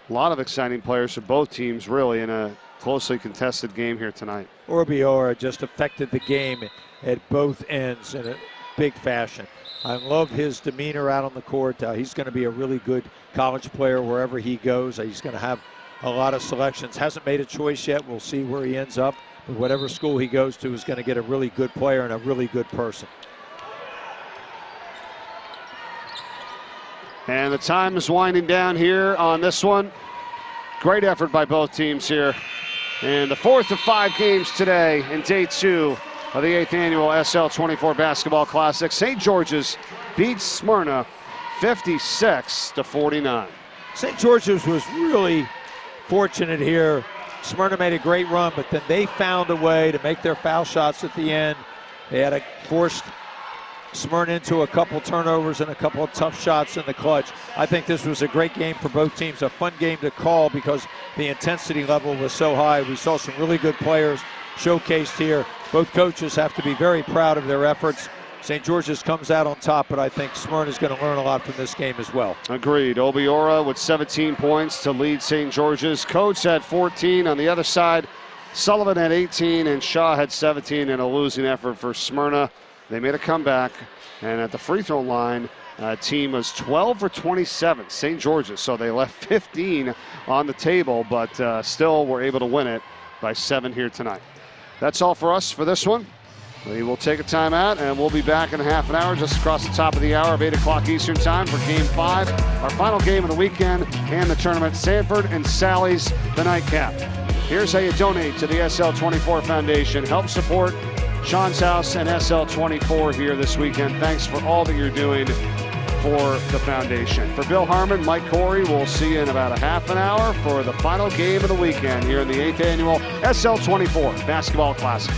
A lot of exciting players for both teams, really, in a closely contested game here tonight. Obiora just affected the game at both ends in a big fashion. I love his demeanor out on the court. He's going to be a really good college player wherever he goes. He's going to have a lot of selections. Hasn't made a choice yet. We'll see where he ends up. But whatever school he goes to is going to get a really good player and a really good person. And the time is winding down here on this one. Great effort by both teams here. And the 4th of 5 games today in day 2 of the 8th annual SL24 Basketball Classic. St. George's beats Smyrna 56-49. St. George's was really fortunate here. Smyrna made a great run, but then they found a way to make their foul shots at the end. They had forced Smyrna into a couple turnovers and a couple of tough shots in the clutch. I think this was a great game for both teams, a fun game to call because the intensity level was so high. We saw some really good players showcased here. Both coaches have to be very proud of their efforts. St. George's comes out on top, but I think Smyrna's going to learn a lot from this game as well. Agreed. Obiora with 17 points to lead St. George's. Coates had 14 on the other side. Sullivan had 18, and Shaw had 17 in a losing effort for Smyrna. They made a comeback. And at the free throw line, team was 12 for 27, St. George's. So they left 15 on the table, but still were able to win it by 7 here tonight. That's all for us for this one. We will take a timeout, and we'll be back in half an hour, just across the top of the hour of 8 o'clock Eastern time for Game 5, our final game of the weekend and the tournament. Sanford and Sally's, the nightcap. Here's how you donate to the SL24 Foundation. Help support Sean's House and SL24 here this weekend. Thanks for all that you're doing for the foundation. For Bill Harmon, Mike Corey, we'll see you in about a half an hour for the final game of the weekend here in the 8th annual SL24 Basketball Classic.